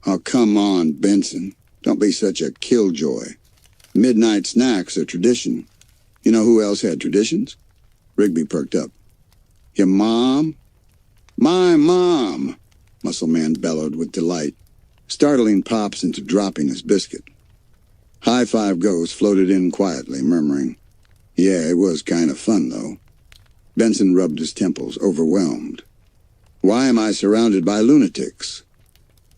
[SPEAKER 1] Oh, come on, Benson. Don't be such a killjoy. Midnight snacks are tradition. You know who else had traditions? Rigby perked up. Your mom? My mom, Muscle Man bellowed with delight, startling Pops into dropping his biscuit. High Five Ghost floated in quietly, murmuring, Yeah, it was kind of fun, though. Benson rubbed his temples, overwhelmed. Why am I surrounded by lunatics?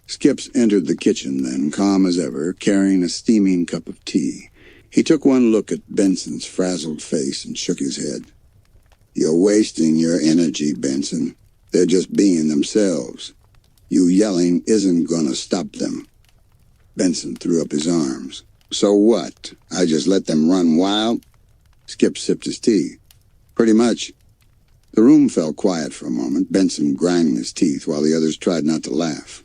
[SPEAKER 1] Skips entered the kitchen then, calm as ever, carrying a steaming cup of tea. He took one look at Benson's frazzled face and shook his head. You're wasting your energy, Benson. They're just being themselves. You yelling isn't gonna stop them. Benson threw up his arms. So what? I just let them run wild? Skip sipped his tea. Pretty much. The room fell quiet for a moment, Benson grinding his teeth while the others tried not to laugh.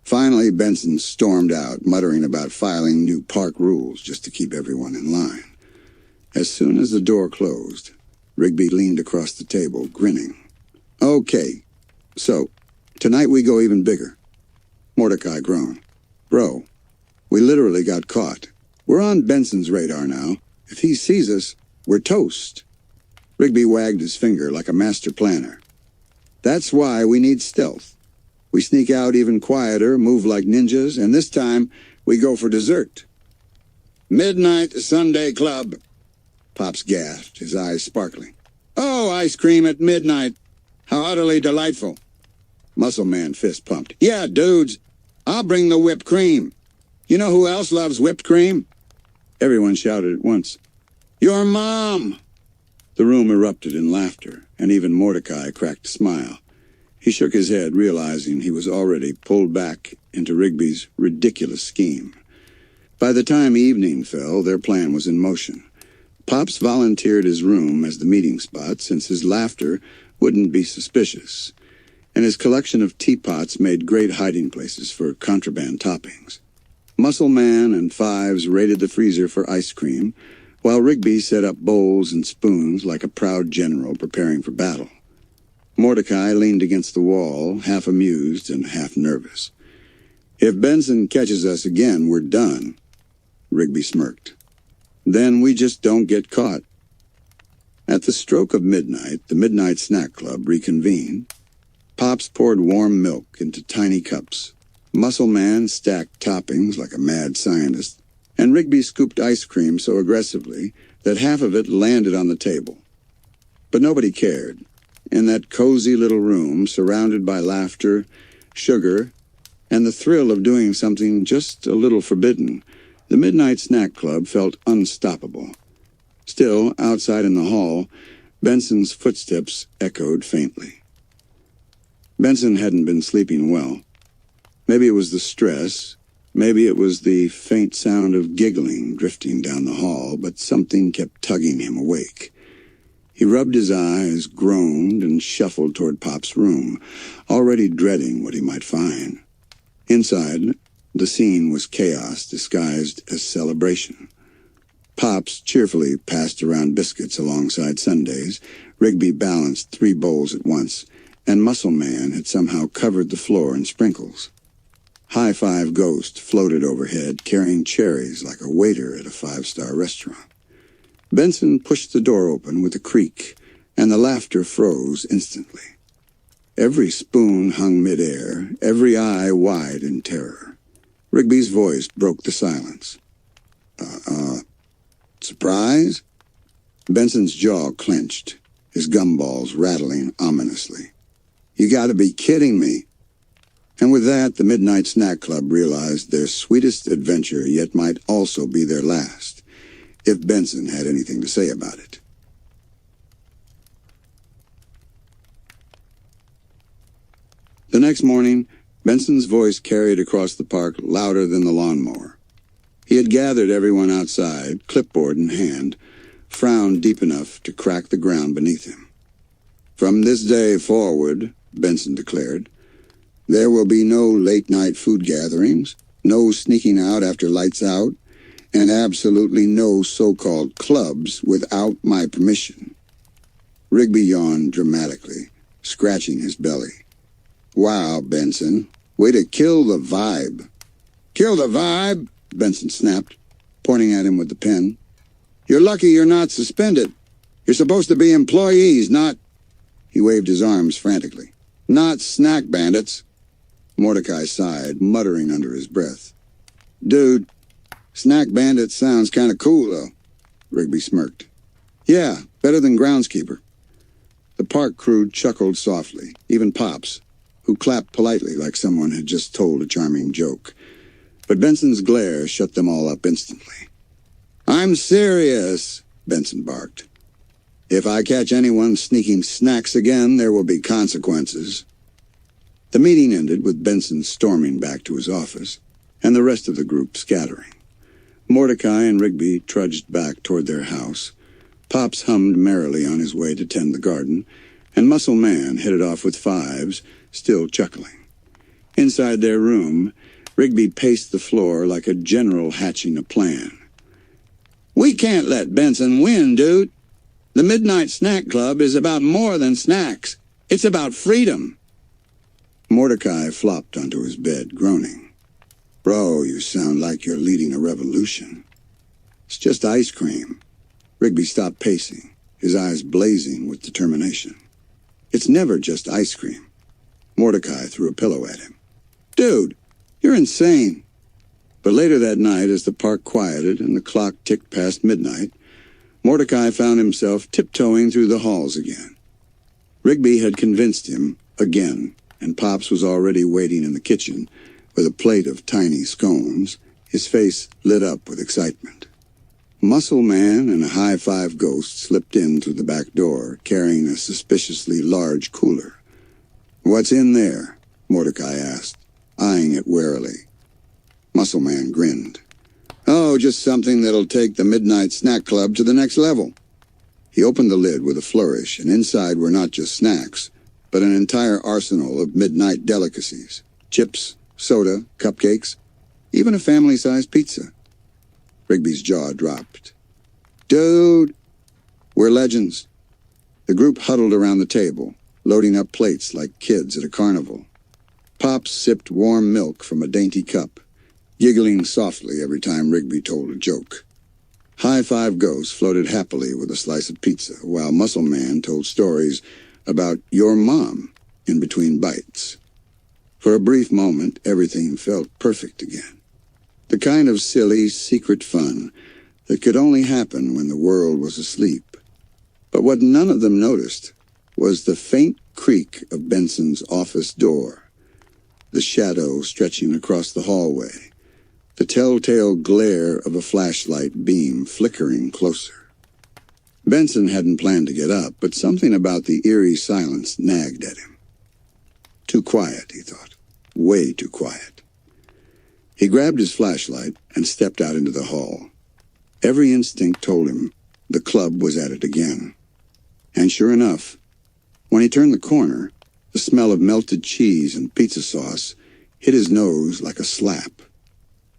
[SPEAKER 1] Finally, Benson stormed out, muttering about filing new park rules just to keep everyone in line. As soon as the door closed, Rigby leaned across the table, grinning. Okay, so, tonight we go even bigger. Mordecai groaned. Bro, we literally got caught. We're on Benson's radar now. If he sees us, we're toast. Rigby wagged his finger like a master planner. That's why we need stealth. We sneak out even quieter, move like ninjas, and this time we go for dessert. Midnight Sunday Club, Pops gasped, his eyes sparkling. Oh, ice cream at midnight. How utterly delightful. Muscle Man fist pumped. Yeah, dudes, I'll bring the whipped cream. You know who else loves whipped cream? Everyone shouted at once. Your mom! The room erupted in laughter, and even Mordecai cracked a smile. He shook his head, realizing he was already pulled back into Rigby's ridiculous scheme. By the time evening fell, their plan was in motion. Pops volunteered his room as the meeting spot, since his laughter wouldn't be suspicious, and his collection of teapots made great hiding places for contraband toppings. Muscle Man and Fives raided the freezer for ice cream, while Rigby set up bowls and spoons like a proud general preparing for battle. Mordecai leaned against the wall, half amused and half nervous. If Benson catches us again, we're done, Rigby smirked. Then we just don't get caught. At the stroke of midnight, the Midnight Snack Club reconvened. Pops poured warm milk into tiny cups. Muscle Man stacked toppings like a mad scientist, and Rigby scooped ice cream so aggressively that half of it landed on the table. But nobody cared. In that cozy little room, surrounded by laughter, sugar, and the thrill of doing something just a little forbidden, the Midnight Snack Club felt unstoppable. Still, outside in the hall, Benson's footsteps echoed faintly. Benson hadn't been sleeping well. Maybe it was the stress, maybe it was the faint sound of giggling drifting down the hall, but something kept tugging him awake. He rubbed his eyes, groaned, and shuffled toward Pop's room, already dreading what he might find. Inside, the scene was chaos disguised as celebration. Pops cheerfully passed around biscuits alongside sundaes, Rigby balanced 3 bowls at once, and Muscle Man had somehow covered the floor in sprinkles. High Five Ghost floated overhead, carrying cherries like a waiter at a 5-star restaurant. Benson pushed the door open with a creak, and the laughter froze instantly. Every spoon hung midair, every eye wide in terror. Rigby's voice broke the silence. Surprise? Benson's jaw clenched, his gumballs rattling ominously. You gotta be kidding me. And with that, the Midnight Snack Club realized their sweetest adventure yet might also be their last, if Benson had anything to say about it. The next morning, Benson's voice carried across the park louder than the lawnmower. He had gathered everyone outside, clipboard in hand, frowned deep enough to crack the ground beneath him. From this day forward, Benson declared, There will be no late-night food gatherings, no sneaking out after lights out, and absolutely no so-called clubs without my permission. Rigby yawned dramatically, scratching his belly. Wow, Benson. Way to kill the vibe. Kill the vibe? Benson snapped, pointing at him with the pen. You're lucky you're not suspended. You're supposed to be employees, not... He waved his arms frantically. Not snack bandits. Mordecai sighed, muttering under his breath. Dude, snack bandit sounds kind of cool, though. Rigby smirked. Yeah, better than groundskeeper. The park crew chuckled softly, even Pops, who clapped politely like someone had just told a charming joke. But Benson's glare shut them all up instantly. I'm serious, Benson barked. If I catch anyone sneaking snacks again, there will be consequences. The meeting ended with Benson storming back to his office, and the rest of the group scattering. Mordecai and Rigby trudged back toward their house. Pops hummed merrily on his way to tend the garden, and Muscle Man headed off with Fives, still chuckling. Inside their room, Rigby paced the floor like a general hatching a plan. We can't let Benson win, dude. The Midnight Snack Club is about more than snacks. It's about freedom. Mordecai flopped onto his bed, groaning. Bro, you sound like you're leading a revolution. It's just ice cream. Rigby stopped pacing, his eyes blazing with determination. It's never just ice cream. Mordecai threw a pillow at him. Dude, you're insane. But later that night, as the park quieted and the clock ticked past midnight, Mordecai found himself tiptoeing through the halls again. Rigby had convinced him, again, and Pops was already waiting in the kitchen with a plate of tiny scones, his face lit up with excitement. Muscle Man and a high-five ghost slipped in through the back door, carrying a suspiciously large cooler. What's in there? Mordecai asked, eyeing it warily. Muscle Man grinned. Oh, just something that'll take the Midnight Snack Club to the next level. He opened the lid with a flourish, and inside were not just snacks, but an entire arsenal of midnight delicacies. Chips, soda, cupcakes, even a family-sized pizza. Rigby's jaw dropped. Dude, we're legends. The group huddled around the table, loading up plates like kids at a carnival. Pops sipped warm milk from a dainty cup, giggling softly every time Rigby told a joke. High-five ghosts floated happily with a slice of pizza, while Muscle Man told stories about your mom in between bites. For a brief moment, everything felt perfect again. The kind of silly, secret fun that could only happen when the world was asleep. But what none of them noticed was the faint creak of Benson's office door, the shadow stretching across the hallway, the telltale glare of a flashlight beam flickering closer. Benson hadn't planned to get up, but something about the eerie silence nagged at him. Too quiet, he thought. Way too quiet. He grabbed his flashlight and stepped out into the hall. Every instinct told him the club was at it again. And sure enough, when he turned the corner, the smell of melted cheese and pizza sauce hit his nose like a slap.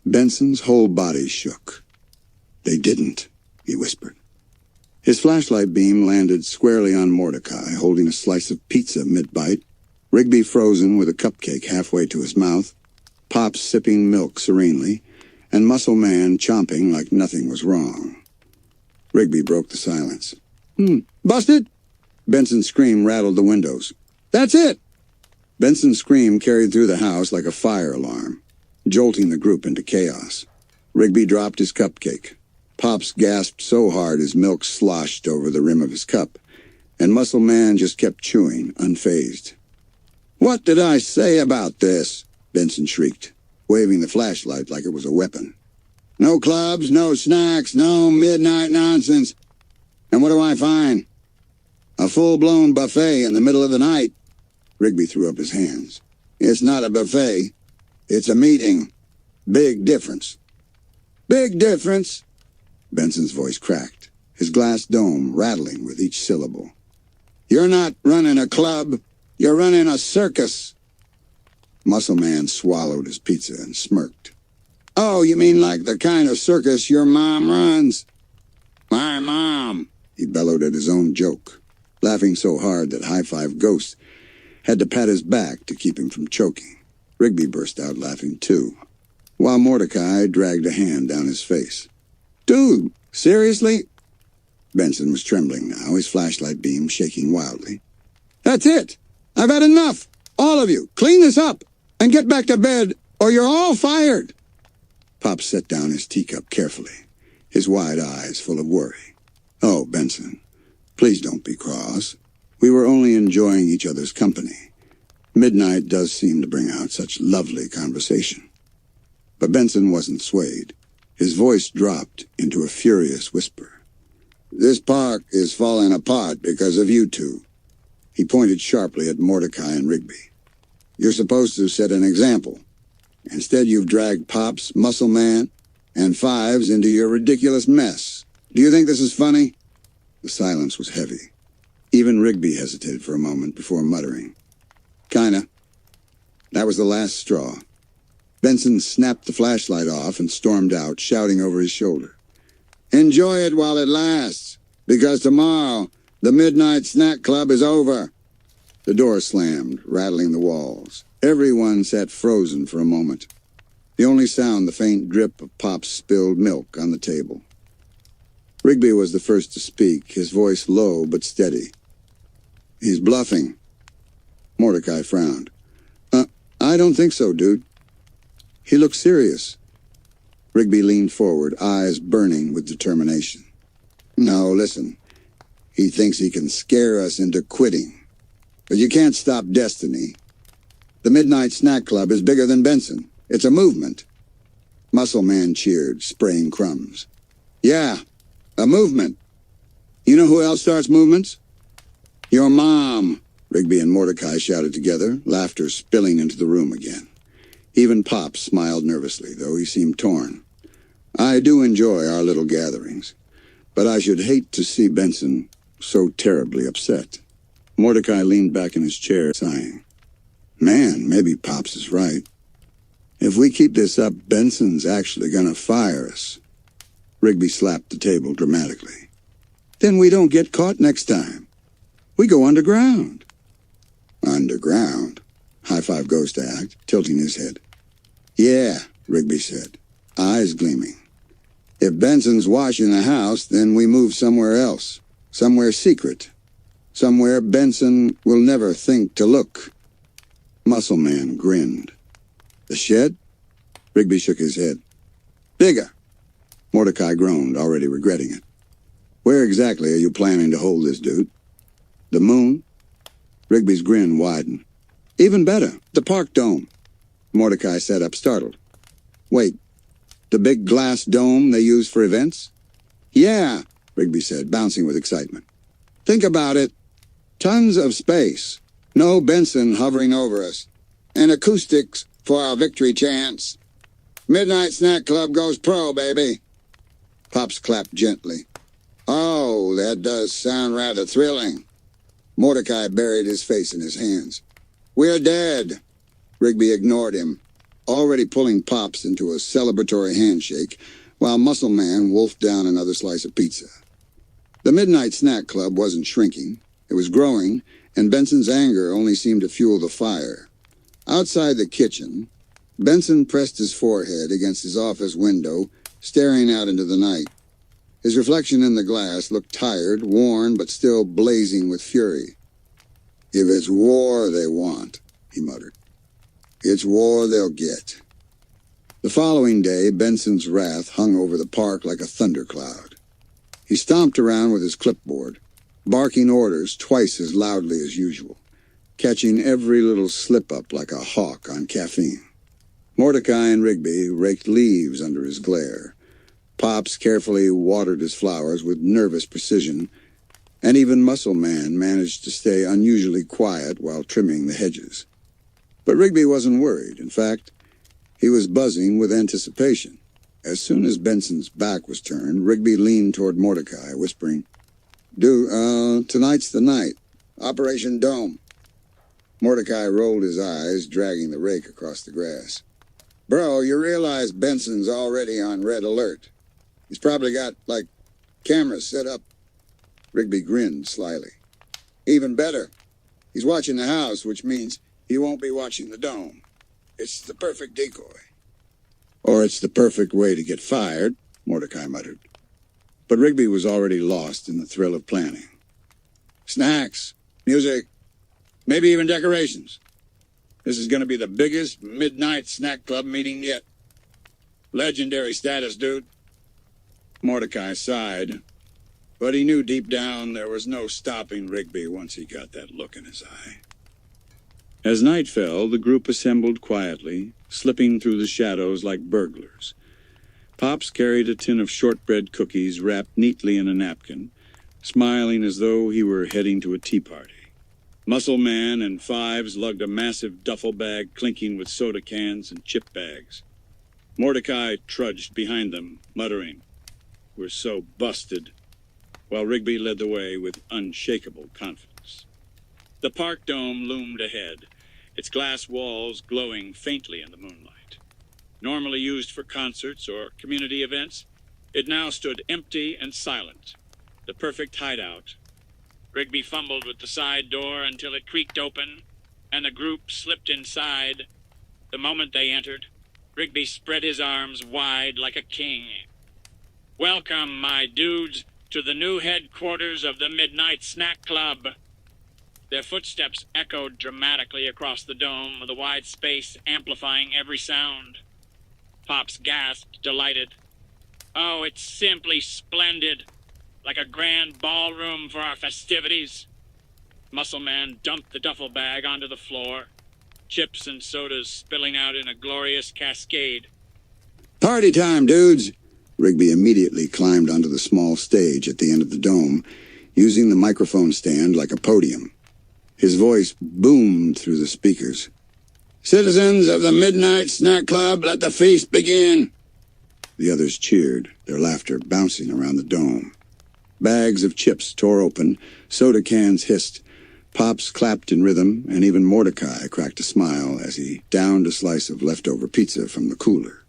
[SPEAKER 1] Benson's whole body shook. They didn't, he whispered. His flashlight beam landed squarely on Mordecai, holding a slice of pizza mid-bite, Rigby frozen with a cupcake halfway to his mouth, Pops sipping milk serenely, and Muscle Man chomping like nothing was wrong. Rigby broke the silence. Busted? Benson's scream rattled the windows. That's it! Benson's scream carried through the house like a fire alarm, jolting the group into chaos. Rigby dropped his cupcake. Pops gasped so hard his milk sloshed over the rim of his cup, and Muscle Man just kept chewing, unfazed. What did I say about this? Benson shrieked, waving the flashlight like it was a weapon. No clubs, no snacks, no midnight nonsense. And what do I find? A full-blown buffet in the middle of the night. Rigby threw up his hands. It's not a buffet. It's a meeting. Big difference. Big difference? Benson's voice cracked, his glass dome rattling with each syllable. You're not running a club. You're running a circus. Muscle Man swallowed his pizza and smirked. "Oh, you mean like the kind of circus your mom runs?" "My mom," he bellowed at his own joke, laughing so hard that High Five Ghost had to pat his back to keep him from choking. Rigby burst out laughing too, while Mordecai dragged a hand down his face. "Dude, seriously?" Benson was trembling now, his flashlight beam shaking wildly. "That's it! I've had enough! All of you, clean this up and get back to bed, or you're all fired!" Pop set down his teacup carefully, his wide eyes full of worry. "Oh, Benson, please don't be cross. We were only enjoying each other's company. Midnight does seem to bring out such lovely conversation." But Benson wasn't swayed. His voice dropped into a furious whisper. "This park is falling apart because of you two." He pointed sharply at Mordecai and Rigby. "You're supposed to set an example. Instead, you've dragged Pops, Muscle Man, and Fives into your ridiculous mess. Do you think this is funny?" The silence was heavy. Even Rigby hesitated for a moment before muttering, "Kinda." That was the last straw. Benson snapped the flashlight off and stormed out, shouting over his shoulder, "Enjoy it while it lasts, because tomorrow the Midnight Snack Club is over." The door slammed, rattling the walls. Everyone sat frozen for a moment. The only sound the faint drip of Pop's spilled milk on the table. Rigby was the first to speak, his voice low but steady. "He's bluffing." Mordecai frowned. I don't think so, dude." "He looks serious." Rigby leaned forward, eyes burning with determination. "No, listen. He thinks he can scare us into quitting. But you can't stop destiny. The Midnight Snack Club is bigger than Benson. It's a movement." Muscle Man cheered, spraying crumbs. "Yeah, a movement. You know who else starts movements?" "Your mom," Rigby and Mordecai shouted together, laughter spilling into the room again. Even Pop smiled nervously, though he seemed torn. "I do enjoy our little gatherings, but I should hate to see Benson so terribly upset." Mordecai leaned back in his chair, sighing. "Man, maybe Pops is right. If we keep this up, Benson's actually gonna fire us." Rigby slapped the table dramatically. "Then we don't get caught next time. We go underground." "Underground?" High Five Ghost asked, tilting his head. "Yeah," Rigby said, eyes gleaming. "If Benson's washing the house, then we move somewhere else. Somewhere secret. Somewhere Benson will never think to look." Muscle Man grinned. "The shed?" Rigby shook his head. "Bigger." Mordecai groaned, already regretting it. "Where exactly are you planning to hold this, dude?" "The moon?" Rigby's grin widened. "Even better, the park dome." Mordecai sat up, startled. "Wait, the big glass dome they use for events?" "Yeah," Rigby said, bouncing with excitement. "Think about it. Tons of space. No Benson hovering over us. And acoustics for our victory chants. Midnight Snack Club goes pro, baby." Pops clapped gently. "Oh, that does sound rather thrilling." Mordecai buried his face in his hands. "We're dead." Rigby ignored him, already pulling Pops into a celebratory handshake, while Muscle Man wolfed down another slice of pizza. The Midnight Snack Club wasn't shrinking. It was growing, and Benson's anger only seemed to fuel the fire. Outside the kitchen, Benson pressed his forehead against his office window, staring out into the night. His reflection in the glass looked tired, worn, but still blazing with fury. "If it's war they want," he muttered, "it's war they'll get." The following day, Benson's wrath hung over the park like a thundercloud. He stomped around with his clipboard, barking orders twice as loudly as usual, catching every little slip-up like a hawk on caffeine. Mordecai and Rigby raked leaves under his glare. Pops carefully watered his flowers with nervous precision, and even Muscle Man managed to stay unusually quiet while trimming the hedges. But Rigby wasn't worried. In fact, he was buzzing with anticipation. As soon as Benson's back was turned, Rigby leaned toward Mordecai, whispering, "Tonight's the night. Operation Dome." Mordecai rolled his eyes, dragging the rake across the grass. Bro, you realize Benson's already on red alert. He's probably got, cameras set up. Rigby grinned slyly. Even better. He's watching the house, which means he won't be watching the dome. It's the perfect decoy. Or it's the perfect way to get fired, Mordecai muttered. But Rigby was already lost in the thrill of planning. Snacks, music, maybe even decorations. This is going to be the biggest midnight snack club meeting yet. Legendary status, dude. Mordecai sighed, but he knew deep down there was no stopping Rigby once he got that look in his eye. As night fell, the group assembled quietly, slipping through the shadows like burglars. Pops carried a tin of shortbread cookies wrapped neatly in a napkin, smiling as though he were heading to a tea party. Muscle Man and Fives lugged a massive duffel bag clinking with soda cans and chip bags. Mordecai trudged behind them, muttering, "We're so busted," while Rigby led the way with unshakable confidence. The park dome loomed ahead, its glass walls glowing faintly in the moonlight. Normally used for concerts or community events, it now stood empty and silent, the perfect hideout. Rigby fumbled with the side door until it creaked open, and the group slipped inside. The moment they entered, Rigby spread his arms wide like a king. "Welcome, my dudes, to the new headquarters of the Midnight Snack Club." Their footsteps echoed dramatically across the dome, the wide space amplifying every sound. Pops gasped, delighted. "Oh, it's simply splendid. Like a grand ballroom for our festivities." Muscle Man dumped the duffel bag onto the floor, chips and sodas spilling out in a glorious cascade. "Party time, dudes!" Rigby immediately climbed onto the small stage at the end of the dome, using the microphone stand like a podium. His voice boomed through the speakers. "Citizens of the Midnight Snack Club, let the feast begin!" The others cheered, their laughter bouncing around the dome. Bags of chips tore open, soda cans hissed, Pops clapped in rhythm, and even Mordecai cracked a smile as he downed a slice of leftover pizza from the cooler.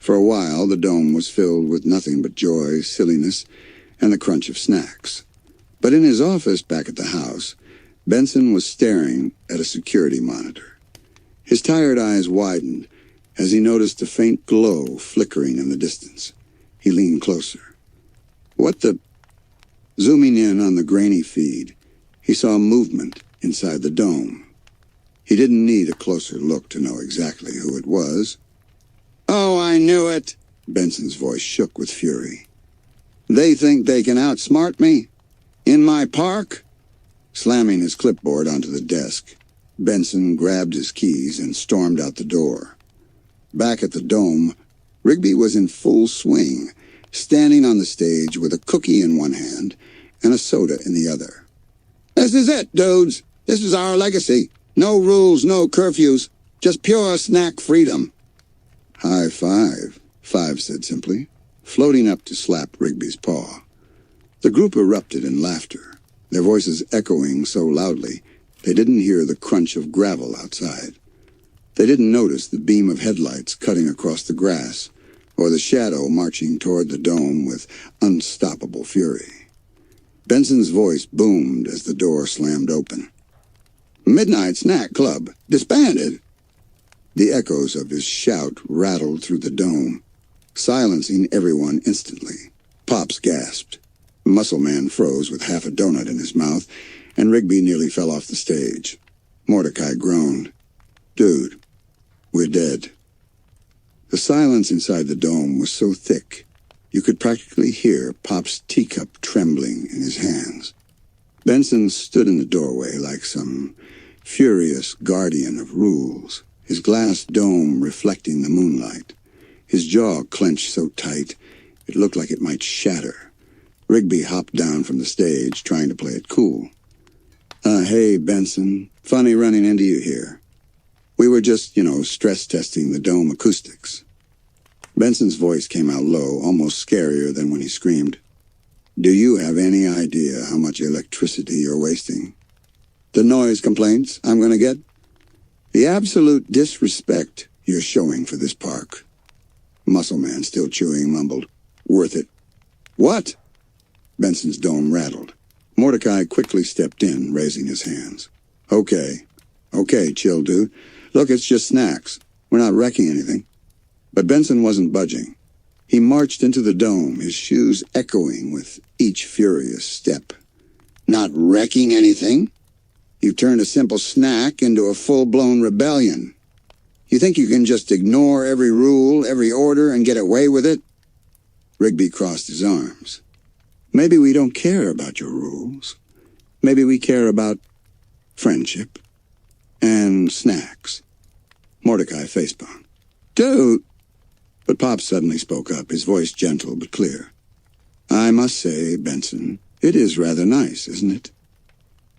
[SPEAKER 1] For a while, the dome was filled with nothing but joy, silliness, and the crunch of snacks. But in his office back at the house, Benson was staring at a security monitor. His tired eyes widened as he noticed a faint glow flickering in the distance. He leaned closer. "What the—" Zooming in on the grainy feed, he saw movement inside the dome. He didn't need a closer look to know exactly who it was. "Oh, I knew it!" Benson's voice shook with fury. "They think they can outsmart me? In my park?" Slamming his clipboard onto the desk, Benson grabbed his keys and stormed out the door. Back at the dome, Rigby was in full swing, standing on the stage with a cookie in one hand and a soda in the other. "This is it, dudes. This is our legacy. No rules, no curfews. Just pure snack freedom." "High five," Five said simply, floating up to slap Rigby's paw. The group erupted in laughter, their voices echoing so loudly they didn't hear the crunch of gravel outside. They didn't notice the beam of headlights cutting across the grass, or the shadow marching toward the dome with unstoppable fury. Benson's voice boomed as the door slammed open. "Midnight Snack Club, disbanded!" The echoes of his shout rattled through the dome, silencing everyone instantly. Pops gasped. Muscle Man froze with half a donut in his mouth, and Rigby nearly fell off the stage. Mordecai groaned. "Dude, we're dead." The silence inside the dome was so thick, you could practically hear Pop's teacup trembling in his hands. Benson stood in the doorway like some furious guardian of rules, his glass dome reflecting the moonlight. His jaw clenched so tight, it looked like it might shatter. Rigby hopped down from the stage, trying to play it cool. Hey, Benson. Funny running into you here. We were just, stress testing the dome acoustics." Benson's voice came out low, almost scarier than when he screamed. "Do you have any idea how much electricity you're wasting? The noise complaints I'm going to get? The absolute disrespect you're showing for this park. Muscle Man, still chewing, mumbled, "Worth it." "What?" Benson's dome rattled. Mordecai quickly stepped in, raising his hands. Okay, chill, dude. Look, it's just snacks. We're not wrecking anything." But Benson wasn't budging. He marched into the dome, his shoes echoing with each furious step. "Not wrecking anything? You've turned a simple snack into a full-blown rebellion. You think you can just ignore every rule, every order, and get away with it?" Rigby crossed his arms. "Maybe we don't care about your rules. Maybe we care about friendship and snacks." Mordecai facepalmed. "Dude!" But Pop suddenly spoke up, his voice gentle but clear. "I must say, Benson, it is rather nice, isn't it?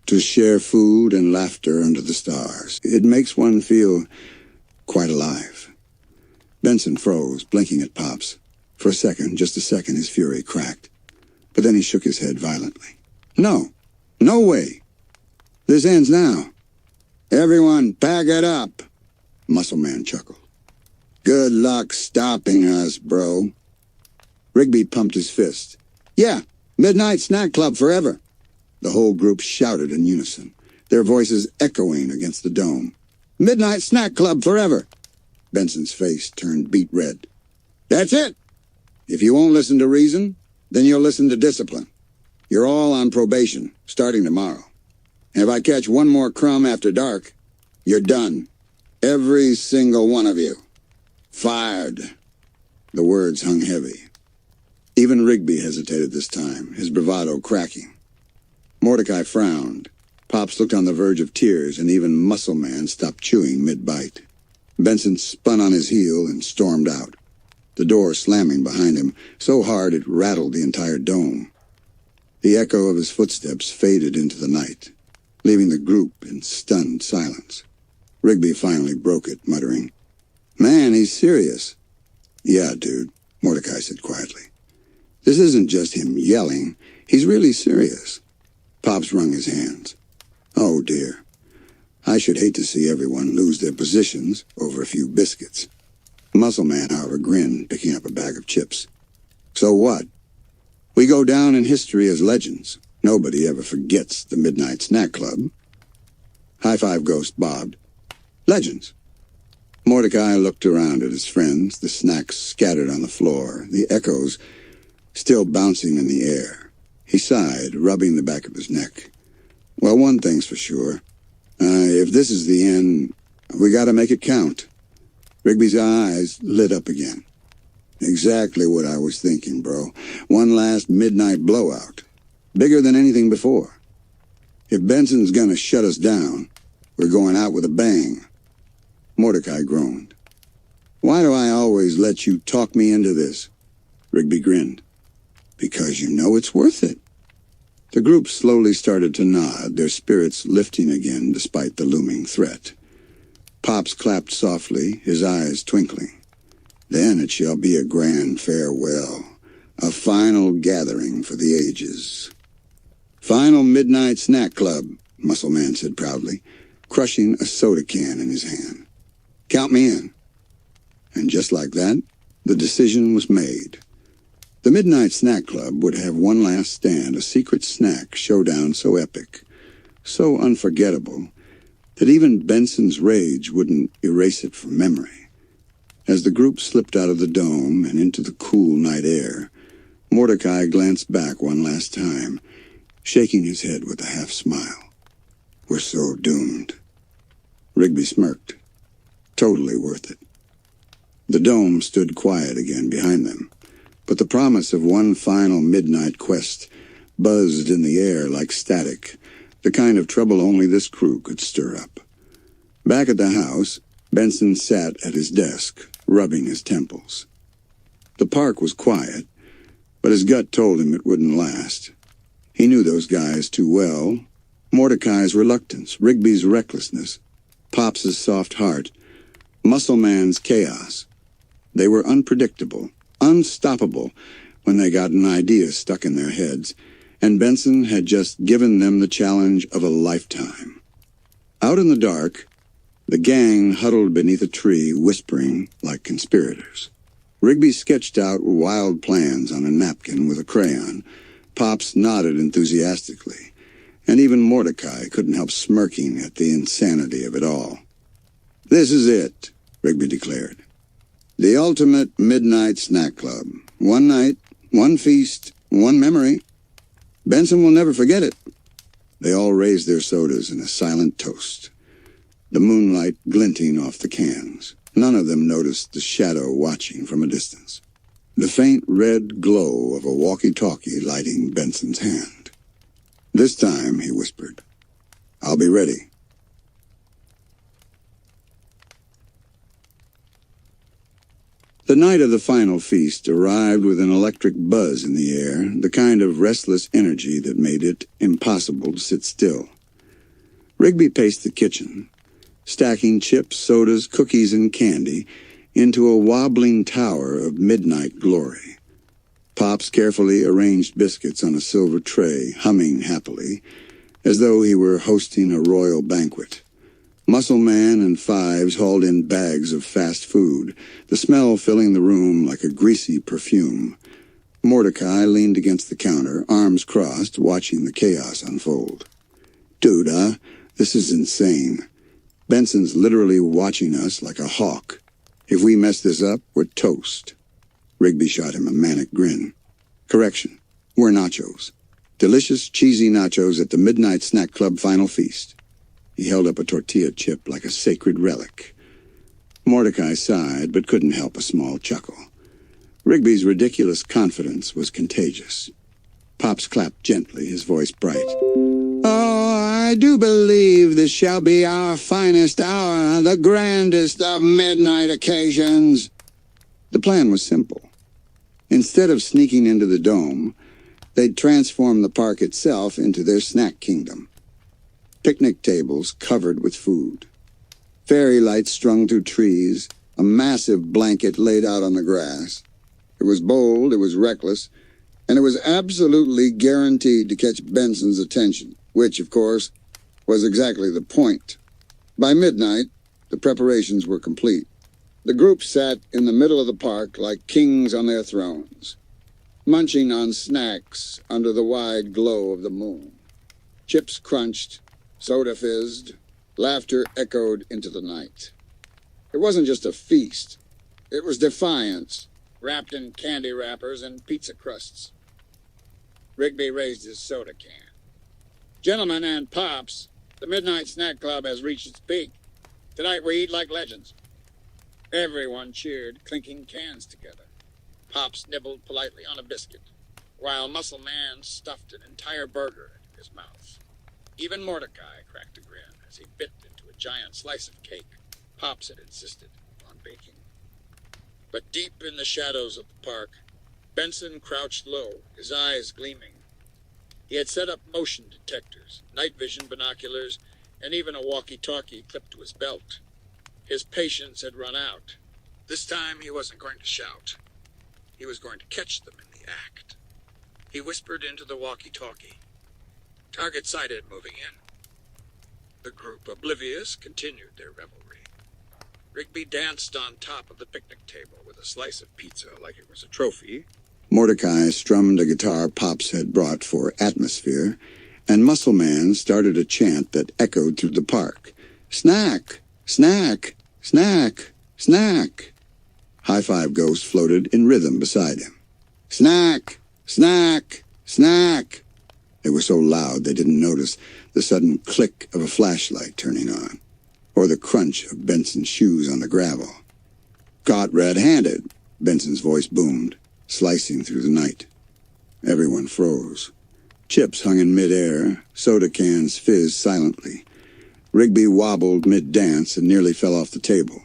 [SPEAKER 1] To share food and laughter under the stars. It makes one feel quite alive." Benson froze, blinking at Pops. For a second, just a second, his fury cracked. But then he shook his head violently. "No. No way. This ends now. Everyone, pack it up." Muscle Man chuckled. "Good luck stopping us, bro." Rigby pumped his fist. "Yeah, Midnight Snack Club forever." The whole group shouted in unison, their voices echoing against the dome. "Midnight Snack Club forever." Benson's face turned beet red. "That's it. If you won't listen to reason, then you'll listen to discipline. You're all on probation, starting tomorrow. And if I catch one more crumb after dark, you're done. Every single one of you. Fired." The words hung heavy. Even Rigby hesitated this time, his bravado cracking. Mordecai frowned. Pops looked on the verge of tears, and even Muscle Man stopped chewing mid-bite. Benson spun on his heel and stormed out, the door slamming behind him so hard it rattled the entire dome. The echo of his footsteps faded into the night, leaving the group in stunned silence. Rigby finally broke it, muttering, "Man, he's serious." "Yeah, dude," Mordecai said quietly. "This isn't just him yelling. He's really serious." Pops wrung his hands. "Oh, dear. I should hate to see everyone lose their positions over a few biscuits." Muscle Man, however, grinned, picking up a bag of chips. "So what? We go down in history as legends. Nobody ever forgets the Midnight Snack Club." High Five Ghost bobbed. "Legends." Mordecai looked around at his friends, the snacks scattered on the floor, the echoes still bouncing in the air. He sighed, rubbing the back of his neck. "Well, one thing's for sure. If this is the end, we gotta make it count." Rigby's eyes lit up again. "Exactly what I was thinking, bro. One last midnight blowout. Bigger than anything before. If Benson's gonna shut us down, we're going out with a bang." Mordecai groaned. "Why do I always let you talk me into this?" Rigby grinned. "Because you know it's worth it." The group slowly started to nod, their spirits lifting again despite the looming threat. Pops clapped softly, his eyes twinkling. "Then it shall be a grand farewell, a final gathering for the ages." "Final Midnight Snack Club," Muscle Man said proudly, crushing a soda can in his hand. "Count me in." And just like that, the decision was made. The Midnight Snack Club would have one last stand, a secret snack showdown so epic, so unforgettable, that even Benson's rage wouldn't erase it from memory. As the group slipped out of the dome and into the cool night air, Mordecai glanced back one last time, shaking his head with a half-smile. "We're so doomed." Rigby smirked. "Totally worth it." The dome stood quiet again behind them, but the promise of one final midnight quest buzzed in the air like static, the kind of trouble only this crew could stir up. Back at the house, Benson sat at his desk, rubbing his temples. The park was quiet, but his gut told him it wouldn't last. He knew those guys too well. Mordecai's reluctance, Rigby's recklessness, Pops's soft heart, Muscle Man's chaos. They were unpredictable, unstoppable when they got an idea stuck in their heads, and Benson had just given them the challenge of a lifetime. Out in the dark, The gang huddled beneath a tree, whispering like conspirators. Rigby sketched out wild plans on a napkin with a crayon. Pops nodded enthusiastically, and even Mordecai couldn't help smirking at the insanity of it all. "This is it," Rigby declared. "The ultimate midnight snack club. One night, one feast, one memory. Benson will never forget it." They all raised their sodas in a silent toast, the moonlight glinting off the cans. None of them noticed the shadow watching from a distance, the faint red glow of a walkie-talkie lighting Benson's hand. "This time," he whispered, "I'll be ready." The night of the final feast arrived with an electric buzz in the air, the kind of restless energy that made it impossible to sit still. Rigby paced the kitchen, stacking chips, sodas, cookies, and candy into a wobbling tower of midnight glory. Pops carefully arranged biscuits on a silver tray, humming happily, as though he were hosting a royal banquet. Muscle Man and Fives hauled in bags of fast food, the smell filling the room like a greasy perfume. Mordecai leaned against the counter, arms crossed, watching the chaos unfold. "Dude, this is insane. Benson's literally watching us like a hawk. If we mess this up, we're toast." Rigby shot him a manic grin. "Correction, we're nachos. Delicious, cheesy nachos at the Midnight Snack Club final feast." He held up a tortilla chip like a sacred relic. Mordecai sighed, but couldn't help a small chuckle. Rigby's ridiculous confidence was contagious. Pops clapped gently, his voice bright. "Oh, I do believe this shall be our finest hour, the grandest of midnight occasions." The plan was simple. Instead of sneaking into the dome, they'd transform the park itself into their snack kingdom. Picnic tables covered with food, fairy lights strung through trees, a massive blanket laid out on the grass. It was bold, it was reckless, and it was absolutely guaranteed to catch Benson's attention, which, of course, was exactly the point. By midnight, the preparations were complete. The group sat in the middle of the park like kings on their thrones, munching on snacks under the wide glow of the moon. Chips crunched, soda fizzed, laughter echoed into the night. It wasn't just a feast. It was defiance, wrapped in candy wrappers and pizza crusts. Rigby raised his soda can. "Gentlemen and Pops, the Midnight Snack Club has reached its peak. Tonight we eat like legends." Everyone cheered, clinking cans together. Pops nibbled politely on a biscuit, while Muscle Man stuffed an entire burger into his mouth. Even Mordecai cracked a grin as he bit into a giant slice of cake Pops had insisted on baking. But deep in the shadows of the park, Benson crouched low, his eyes gleaming. He had set up motion detectors, night vision binoculars, and even a walkie-talkie clipped to his belt. His patience had run out. This time he wasn't going to shout. He was going to catch them in the act. He whispered into the walkie-talkie. "Target sighted, moving in." The group, oblivious, continued their revelry. Rigby danced on top of the picnic table with a slice of pizza like it was a trophy. Mordecai strummed a guitar Pops had brought for atmosphere, and Muscle Man started a chant that echoed through the park. "Snack! Snack! Snack! Snack!" High Five Ghost floated in rhythm beside him. "Snack! Snack! Snack!" They were so loud they didn't notice the sudden click of a flashlight turning on, or the crunch of Benson's shoes on the gravel. "Caught red-handed," Benson's voice boomed, slicing through the night. Everyone froze. Chips hung in midair, soda cans fizzed silently. Rigby wobbled mid-dance and nearly fell off the table.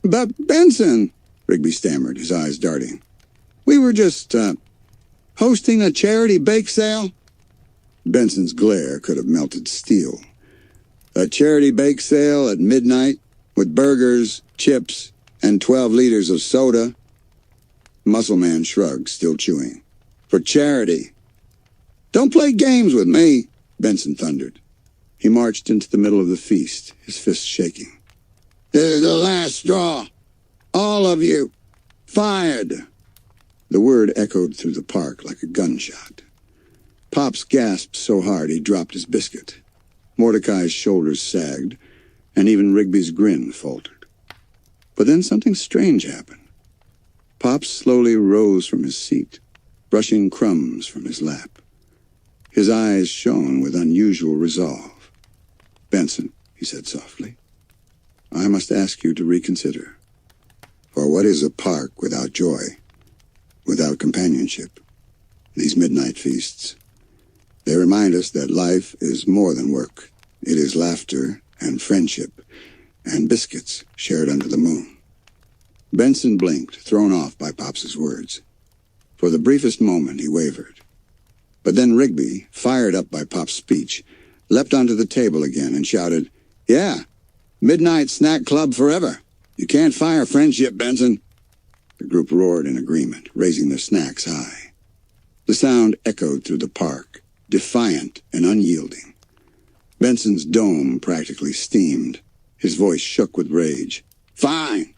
[SPEAKER 1] "But Benson," Rigby stammered, his eyes darting. "We were just, hosting a charity bake sale." Benson's glare could have melted steel. "A charity bake sale at midnight with burgers, chips, and 12 liters of soda?" Muscle Man shrugged, still chewing. "For charity." "Don't play games with me," Benson thundered. He marched into the middle of the feast, his fists shaking. straw! All of you! Fired!" The word echoed through the park like a gunshot. Pops gasped so hard he dropped his biscuit. Mordecai's shoulders sagged, and even Rigby's grin faltered. But then something strange happened. Pops slowly rose from his seat, brushing crumbs from his lap. His eyes shone with unusual resolve. "Benson," he said softly, "I must ask you to reconsider. For what is a park without joy, without companionship? These midnight feasts, they remind us that life is more than work. It is laughter and friendship and biscuits shared under the moon." Benson blinked, thrown off by Pops's words. For the briefest moment he wavered. But then Rigby, fired up by Pop's speech, leapt onto the table again and shouted, "Yeah, midnight snack club forever. You can't fire friendship, Benson." The group roared in agreement, raising their snacks high. The sound echoed through the park, defiant and unyielding. Benson's dome practically steamed. His voice shook with rage. "Fine.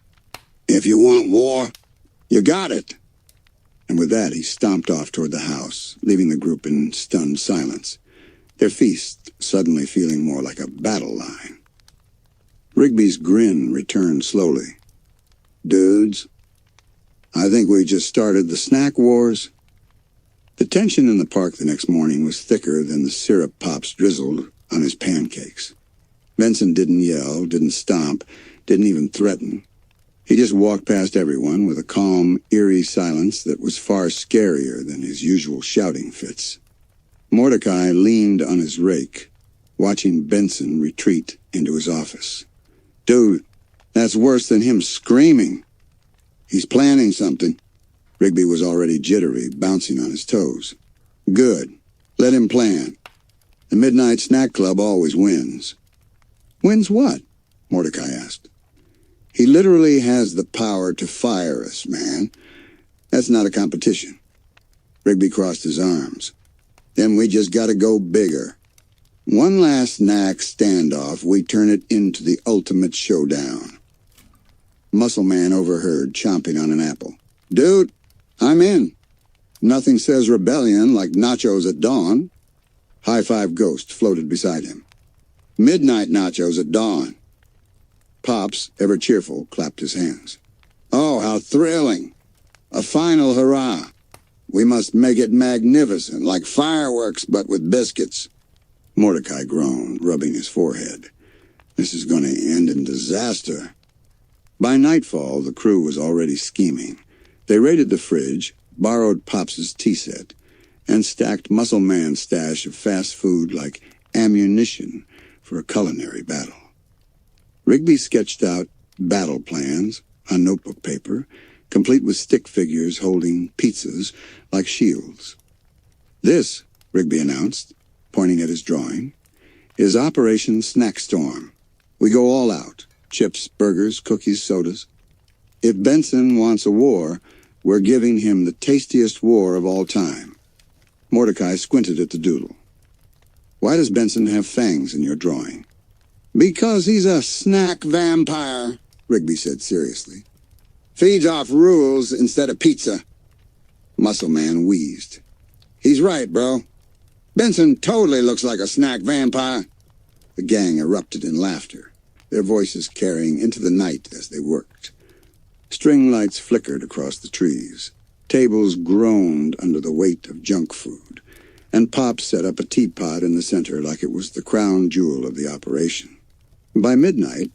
[SPEAKER 1] If you want war, you got it." And with that, he stomped off toward the house, leaving the group in stunned silence, their feast suddenly feeling more like a battle line. Rigby's grin returned slowly. "Dudes, I think we just started the snack wars." The tension in the park the next morning was thicker than the syrup Pops drizzled on his pancakes. Benson didn't yell, didn't stomp, didn't even threaten. He just walked past everyone with a calm, eerie silence that was far scarier than his usual shouting fits. Mordecai leaned on his rake, watching Benson retreat into his office. "Dude, that's worse than him screaming. He's planning something." Rigby was already jittery, bouncing on his toes. "Good. Let him plan. The Midnight Snack Club always wins." "Wins what?" Mordecai asked. "He literally has the power to fire us, man. That's not a competition." Rigby crossed his arms. "Then we just gotta go bigger. One last snack standoff, we turn it into the ultimate showdown." Muscle Man overheard, chomping on an apple. "Dude, I'm in. Nothing says rebellion like nachos at dawn." High Five Ghost floated beside him. "Midnight nachos at dawn." Pops, ever cheerful, clapped his hands. "Oh, how thrilling! A final hurrah! We must make it magnificent, like fireworks, but with biscuits." Mordecai groaned, rubbing his forehead. "This is going to end in disaster." By nightfall, the crew was already scheming. They raided the fridge, borrowed Pops's tea set, and stacked Muscle Man's stash of fast food like ammunition for a culinary battle. Rigby sketched out battle plans on notebook paper, complete with stick figures holding pizzas like shields. "This," Rigby announced, pointing at his drawing, "is Operation Snack Storm. We go all out. Chips, burgers, cookies, sodas. If Benson wants a war, we're giving him the tastiest war of all time." Mordecai squinted at the doodle. "Why does Benson have fangs in your drawing?" "Because he's a snack vampire," Rigby said seriously. "Feeds off rules instead of pizza." Muscle Man wheezed. "He's right, bro. Benson totally looks like a snack vampire." The gang erupted in laughter, their voices carrying into the night as they worked. String lights flickered across the trees. Tables groaned under the weight of junk food, and Pop set up a teapot in the center like it was the crown jewel of the operation. By midnight,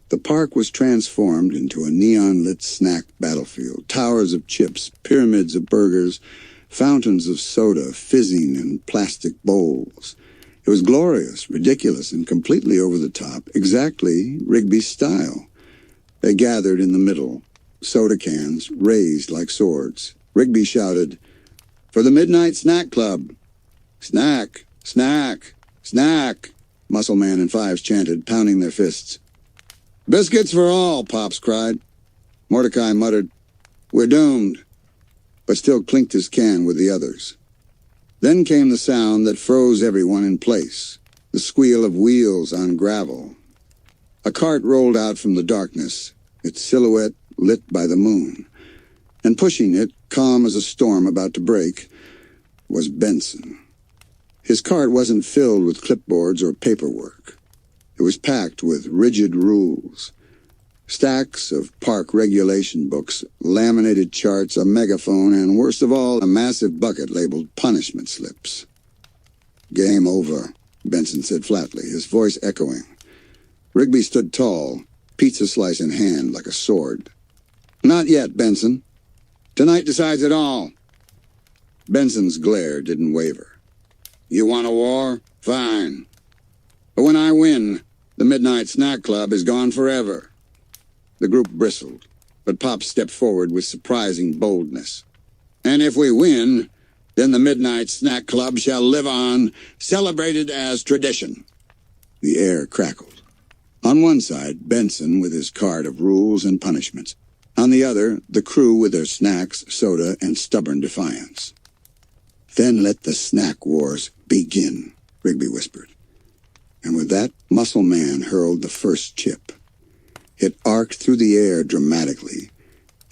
[SPEAKER 1] the park was transformed into a neon-lit snack battlefield, towers of chips, pyramids of burgers, fountains of soda fizzing in plastic bowls. It was glorious, ridiculous, and completely over the top, exactly Rigby's style. They gathered in the middle, soda cans raised like swords. Rigby shouted, "For the Midnight Snack Club! Snack! Snack! Snack!" Muscle Man and Fives chanted, pounding their fists. "Biscuits for all!" Pops cried. Mordecai muttered, "We're doomed," but still clinked his can with the others. Then came the sound that froze everyone in place, the squeal of wheels on gravel. A cart rolled out from the darkness, its silhouette lit by the moon. And pushing it, calm as a storm about to break, was Benson. His cart wasn't filled with clipboards or paperwork. It was packed with rigid rules. Stacks of park regulation books, laminated charts, a megaphone, and worst of all, a massive bucket labeled punishment slips. "Game over," Benson said flatly, his voice echoing. Rigby stood tall, pizza slice in hand like a sword. "Not yet, Benson. Tonight decides it all." Benson's glare didn't waver. "You want a war? Fine. But when I win, the Midnight Snack Club is gone forever." The group bristled, but Pop stepped forward with surprising boldness. "And if we win, then the Midnight Snack Club shall live on, celebrated as tradition." The air crackled. On one side, Benson with his cart of rules and punishments. On the other, the crew with their snacks, soda, and stubborn defiance. "Then let the snack wars begin," Rigby whispered. And with that, Muscle Man hurled the first chip. It arced through the air dramatically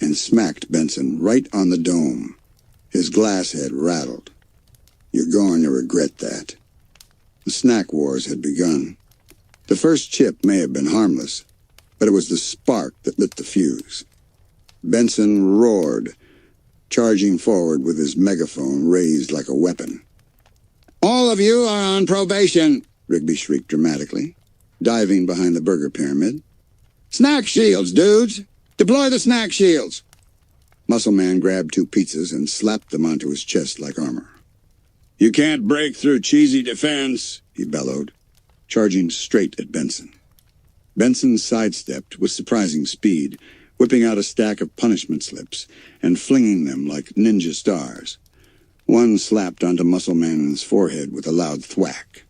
[SPEAKER 1] and smacked Benson right on the dome. His glass head rattled. "You're going to regret that." The snack wars had begun. The first chip may have been harmless, but it was the spark that lit the fuse. Benson roared, charging forward with his megaphone raised like a weapon. "All of you are on probation," Rigby shrieked dramatically, diving behind the burger pyramid. "Snack shields, dudes! Deploy the snack shields!" Muscle Man grabbed 2 pizzas and slapped them onto his chest like armor. "You can't break through cheesy defense," he bellowed, charging straight at Benson. Benson sidestepped with surprising speed, whipping out a stack of punishment slips and flinging them like ninja stars. One slapped onto Muscle Man's forehead with a loud thwack.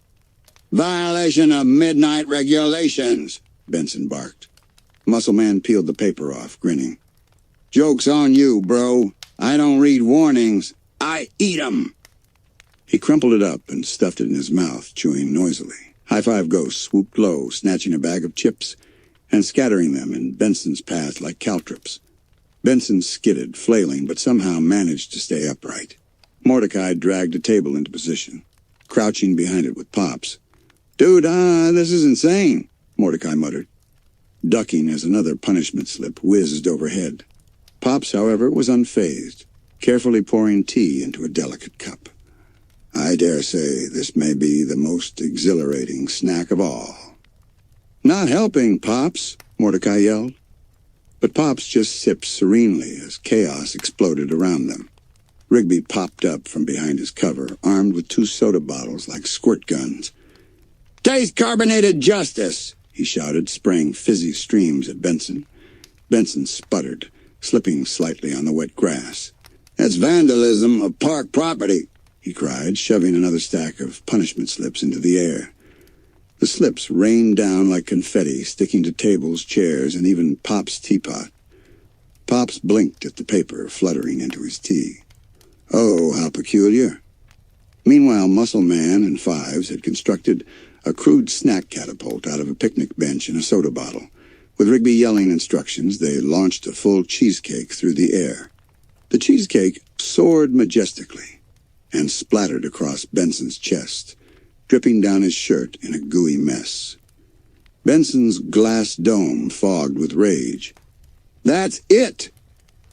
[SPEAKER 1] "Violation of midnight regulations," Benson barked. Muscle Man peeled the paper off, grinning. "Joke's on you, bro. I don't read warnings. I eat 'em." He crumpled it up and stuffed it in his mouth, chewing noisily. High-Five Ghost swooped low, snatching a bag of chips and scattering them in Benson's path like caltrops. Benson skidded, flailing, but somehow managed to stay upright. Mordecai dragged a table into position, crouching behind it with Pops. "Dude, this is insane," Mordecai muttered, ducking as another punishment slip whizzed overhead. Pops, however, was unfazed, carefully pouring tea into a delicate cup. "I dare say this may be the most exhilarating snack of all." "Not helping, Pops," Mordecai yelled. But Pops just sipped serenely as chaos exploded around them. Rigby popped up from behind his cover, armed with 2 soda bottles like squirt guns. "Taste carbonated justice!" he shouted, spraying fizzy streams at Benson. Benson sputtered, slipping slightly on the wet grass. "That's vandalism of park property," he cried, shoving another stack of punishment slips into the air. The slips rained down like confetti, sticking to tables, chairs, and even Pop's teapot. Pops blinked at the paper fluttering into his tea. Oh, how peculiar. Meanwhile, Muscle Man and Fives had constructed a crude snack catapult out of a picnic bench and a soda bottle. With Rigby yelling instructions, they launched a full cheesecake through the air. The cheesecake soared majestically and splattered across Benson's chest, dripping down his shirt in a gooey mess. Benson's glass dome fogged with rage. "That's it!"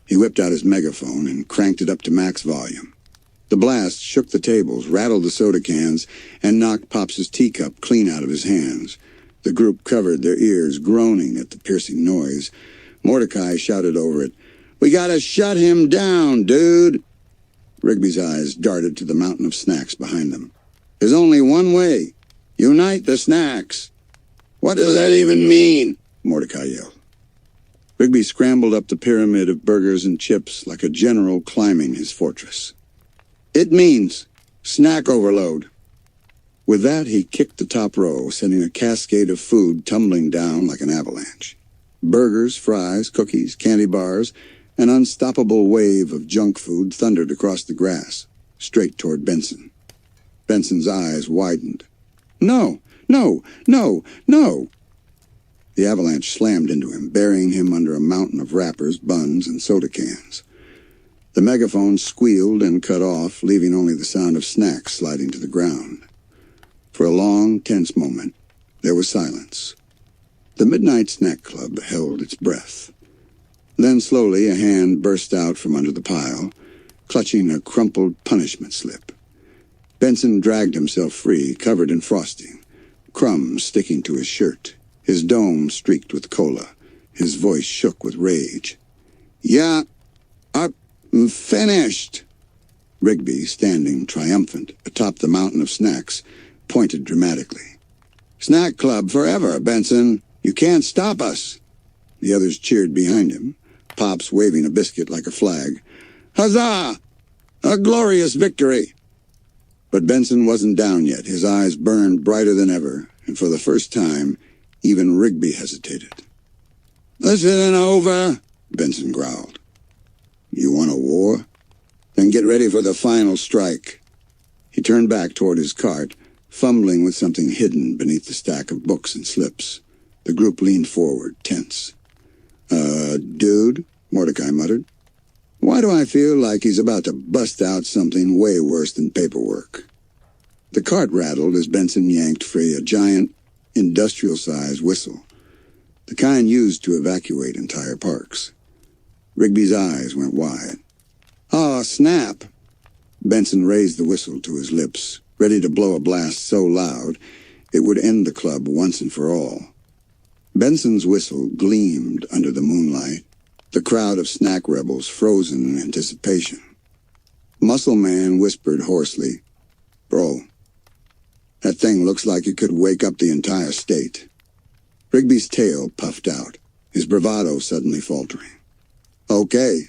[SPEAKER 1] He whipped out his megaphone and cranked it up to max volume. The blast shook the tables, rattled the soda cans, and knocked Pops's teacup clean out of his hands. The group covered their ears, groaning at the piercing noise. Mordecai shouted over it, "We gotta shut him down, dude!" Rigby's eyes darted to the mountain of snacks behind them. "There's only one way. Unite the snacks." "What does that even mean?" Mordecai yelled. Rigby scrambled up the pyramid of burgers and chips like a general climbing his fortress. "It means snack overload." With that, he kicked the top row, sending a cascade of food tumbling down like an avalanche. Burgers, fries, cookies, candy bars, an unstoppable wave of junk food thundered across the grass, straight toward Benson. Benson's eyes widened. "No, no, no, no!" The avalanche slammed into him, burying him under a mountain of wrappers, buns, and soda cans. The megaphone squealed and cut off, leaving only the sound of snacks sliding to the ground. For a long, tense moment, there was silence. The Midnight Snack Club held its breath. Then slowly a hand burst out from under the pile, clutching a crumpled punishment slip. Benson dragged himself free, covered in frosting, crumbs sticking to his shirt, his dome streaked with cola. His voice shook with rage. "Yeah, I'm finished." Rigby, standing triumphant atop the mountain of snacks, pointed dramatically. "Snack Club forever, Benson. You can't stop us." The others cheered behind him, Pops waving a biscuit like a flag. "Huzzah! A glorious victory!" But Benson wasn't down yet. His eyes burned brighter than ever, and for the first time, even Rigby hesitated. "This isn't over," Benson growled. "You want a war? Then get ready for the final strike." He turned back toward his cart, fumbling with something hidden beneath the stack of books and slips. The group leaned forward, tense. Dude," Mordecai muttered. "Why do I feel like he's about to bust out something way worse than paperwork?" The cart rattled as Benson yanked free a giant, industrial-sized whistle, the kind used to evacuate entire parks. Rigby's eyes went wide. "Oh, snap!" Benson raised the whistle to his lips, ready to blow a blast so loud it would end the club once and for all. Benson's whistle gleamed under the moonlight, the crowd of snack rebels frozen in anticipation. Muscle Man whispered hoarsely, "Bro, that thing looks like it could wake up the entire state." Rigby's tail puffed out, his bravado suddenly faltering. "Okay,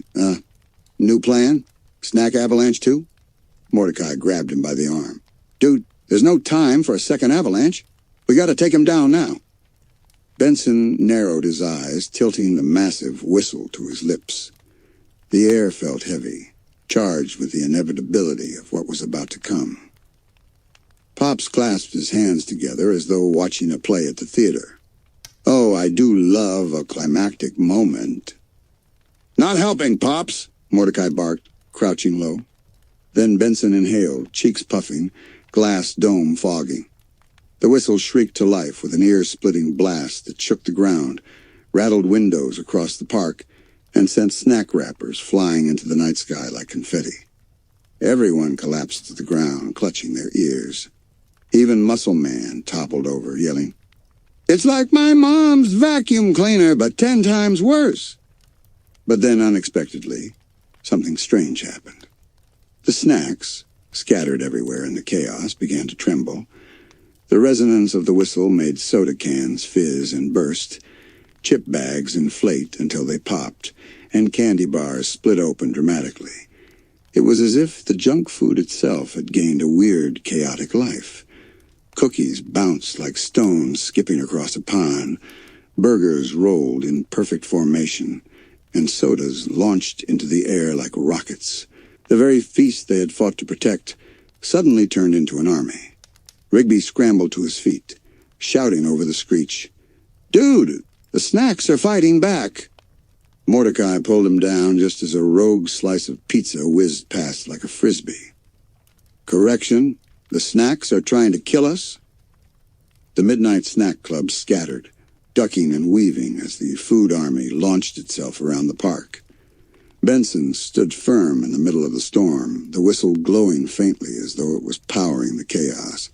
[SPEAKER 1] new plan? Snack avalanche too?" Mordecai grabbed him by the arm. "Dude, there's no time for a second avalanche. We gotta take him down now." Benson narrowed his eyes, tilting the massive whistle to his lips. The air felt heavy, charged with the inevitability of what was about to come. Pops clasped his hands together as though watching a play at the theater. "Oh, I do love a climactic moment." "Not helping, Pops," Mordecai barked, crouching low. Then Benson inhaled, cheeks puffing, glass dome fogging. The whistle shrieked to life with an ear-splitting blast that shook the ground, rattled windows across the park, and sent snack wrappers flying into the night sky like confetti. Everyone collapsed to the ground, clutching their ears. Even Muscle Man toppled over, yelling, "It's like my mom's vacuum cleaner, but 10 times worse." But then, unexpectedly, something strange happened. The snacks, scattered everywhere in the chaos, began to tremble. The resonance of the whistle made soda cans fizz and burst, chip bags inflate until they popped, and candy bars split open dramatically. It was as if the junk food itself had gained a weird, chaotic life. Cookies bounced like stones skipping across a pond, burgers rolled in perfect formation, and sodas launched into the air like rockets. The very feast they had fought to protect suddenly turned into an army. Rigby scrambled to his feet, shouting over the screech, "Dude, the snacks are fighting back!" Mordecai pulled him down just as a rogue slice of pizza whizzed past like a frisbee. "Correction, the snacks are trying to kill us?" The Midnight Snack Club scattered, ducking and weaving as the food army launched itself around the park. Benson stood firm in the middle of the storm, the whistle glowing faintly as though it was powering the chaos.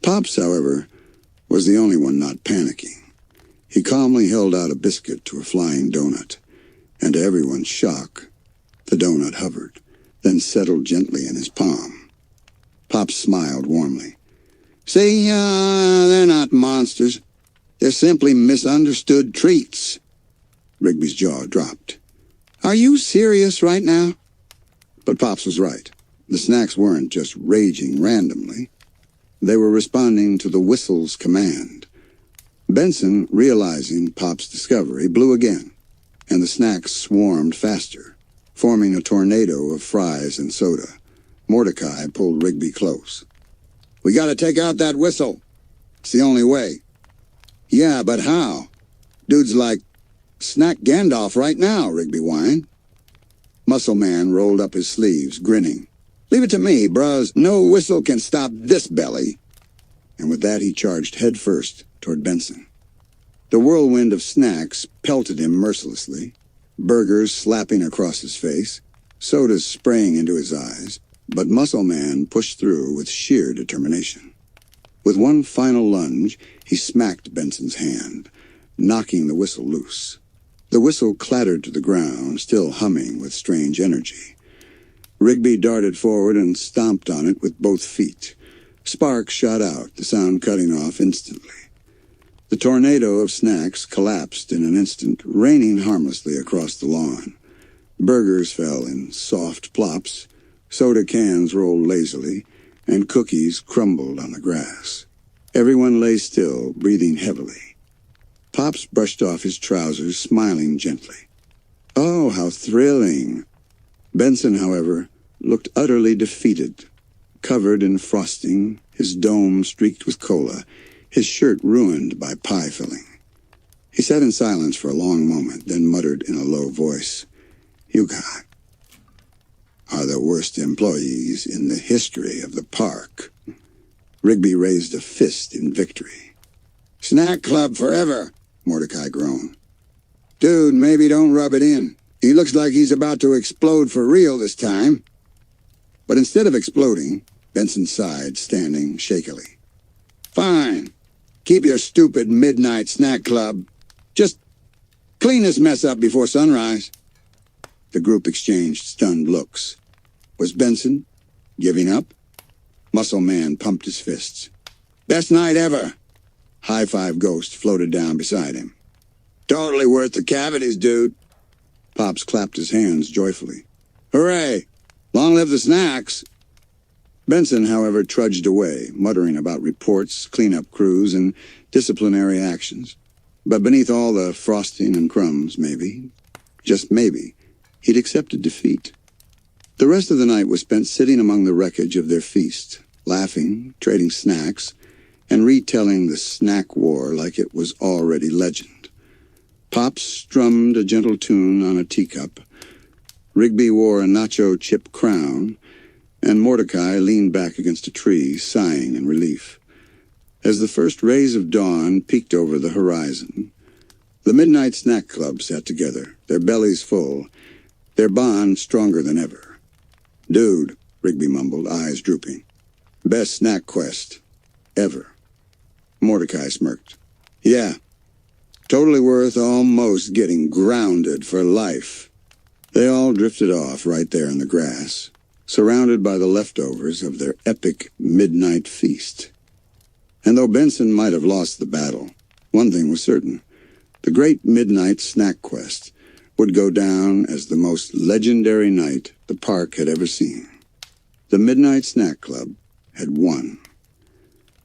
[SPEAKER 1] Pops, however, was the only one not panicking. He calmly held out a biscuit to a flying donut, and to everyone's shock, the donut hovered, then settled gently in his palm. Pops smiled warmly. "See, they're not monsters. They're simply misunderstood treats." Rigby's jaw dropped. "Are you serious right now?" But Pops was right. The snacks weren't just raging randomly. They were responding to the whistle's command. Benson, realizing Pop's discovery, blew again, and the snacks swarmed faster, forming a tornado of fries and soda. Mordecai pulled Rigby close. "We gotta take out that whistle. It's the only way." "Yeah, but how?" Dude's like Snack Gandalf right now, Rigby whined. Muscle Man rolled up his sleeves, grinning. Leave it to me, bruz. No whistle can stop this belly. And with that, he charged headfirst toward Benson. The whirlwind of snacks pelted him mercilessly, burgers slapping across his face, sodas spraying into his eyes, but Muscle Man pushed through with sheer determination. With one final lunge, he smacked Benson's hand, knocking the whistle loose. The whistle clattered to the ground, still humming with strange energy. Rigby darted forward and stomped on it with both feet. Sparks shot out, the sound cutting off instantly. The tornado of snacks collapsed in an instant, raining harmlessly across the lawn. Burgers fell in soft plops, soda cans rolled lazily, and cookies crumbled on the grass. Everyone lay still, breathing heavily. Pops brushed off his trousers, smiling gently. Oh, how thrilling! Benson, however, looked utterly defeated. Covered in frosting, his dome streaked with cola, his shirt ruined by pie filling. He sat in silence for a long moment, then muttered in a low voice, "You got are the worst employees in the history of the park." Rigby raised a fist in victory. "Snack Club forever," Mordecai groaned. "Dude, maybe don't rub it in. He looks like he's about to explode for real this time." But instead of exploding, Benson sighed, standing shakily. "Fine. Keep your stupid midnight snack club. Just clean this mess up before sunrise." The group exchanged stunned looks. Was Benson giving up? Muscle Man pumped his fists. "Best night ever." High Five Ghost floated down beside him. "Totally worth the cavities, dude." Pops clapped his hands joyfully. "Hooray! Long live the snacks!" Benson, however, trudged away, muttering about reports, cleanup crews, and disciplinary actions. But beneath all the frosting and crumbs, maybe, just maybe, he'd accepted defeat. The rest of the night was spent sitting among the wreckage of their feast, laughing, trading snacks, and retelling the snack war like it was already legend. Pops strummed a gentle tune on a teacup. Rigby wore a nacho chip crown, and Mordecai leaned back against a tree, sighing in relief. As the first rays of dawn peeked over the horizon, the Midnight Snack Club sat together, their bellies full, their bond stronger than ever. "Dude," Rigby mumbled, eyes drooping. "Best snack quest ever." Mordecai smirked. "Yeah, totally worth almost getting grounded for life." They all drifted off right there in the grass, surrounded by the leftovers of their epic midnight feast. And though Benson might have lost the battle, one thing was certain. The great midnight snack quest would go down as the most legendary night the park had ever seen. The Midnight Snack Club had won.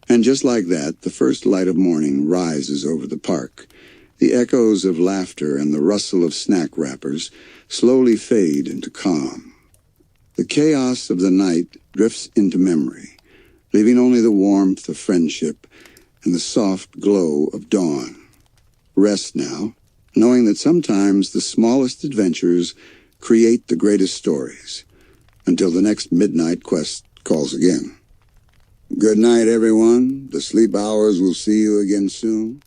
[SPEAKER 1] And just like that, the first light of morning rises over the park. The echoes of laughter and the rustle of snack wrappers slowly fade into calm. The chaos of the night drifts into memory, leaving only the warmth of friendship and the soft glow of dawn. Rest now, knowing that sometimes the smallest adventures create the greatest stories, until the next midnight quest calls again. Good night, everyone. The sleep hours will see you again soon.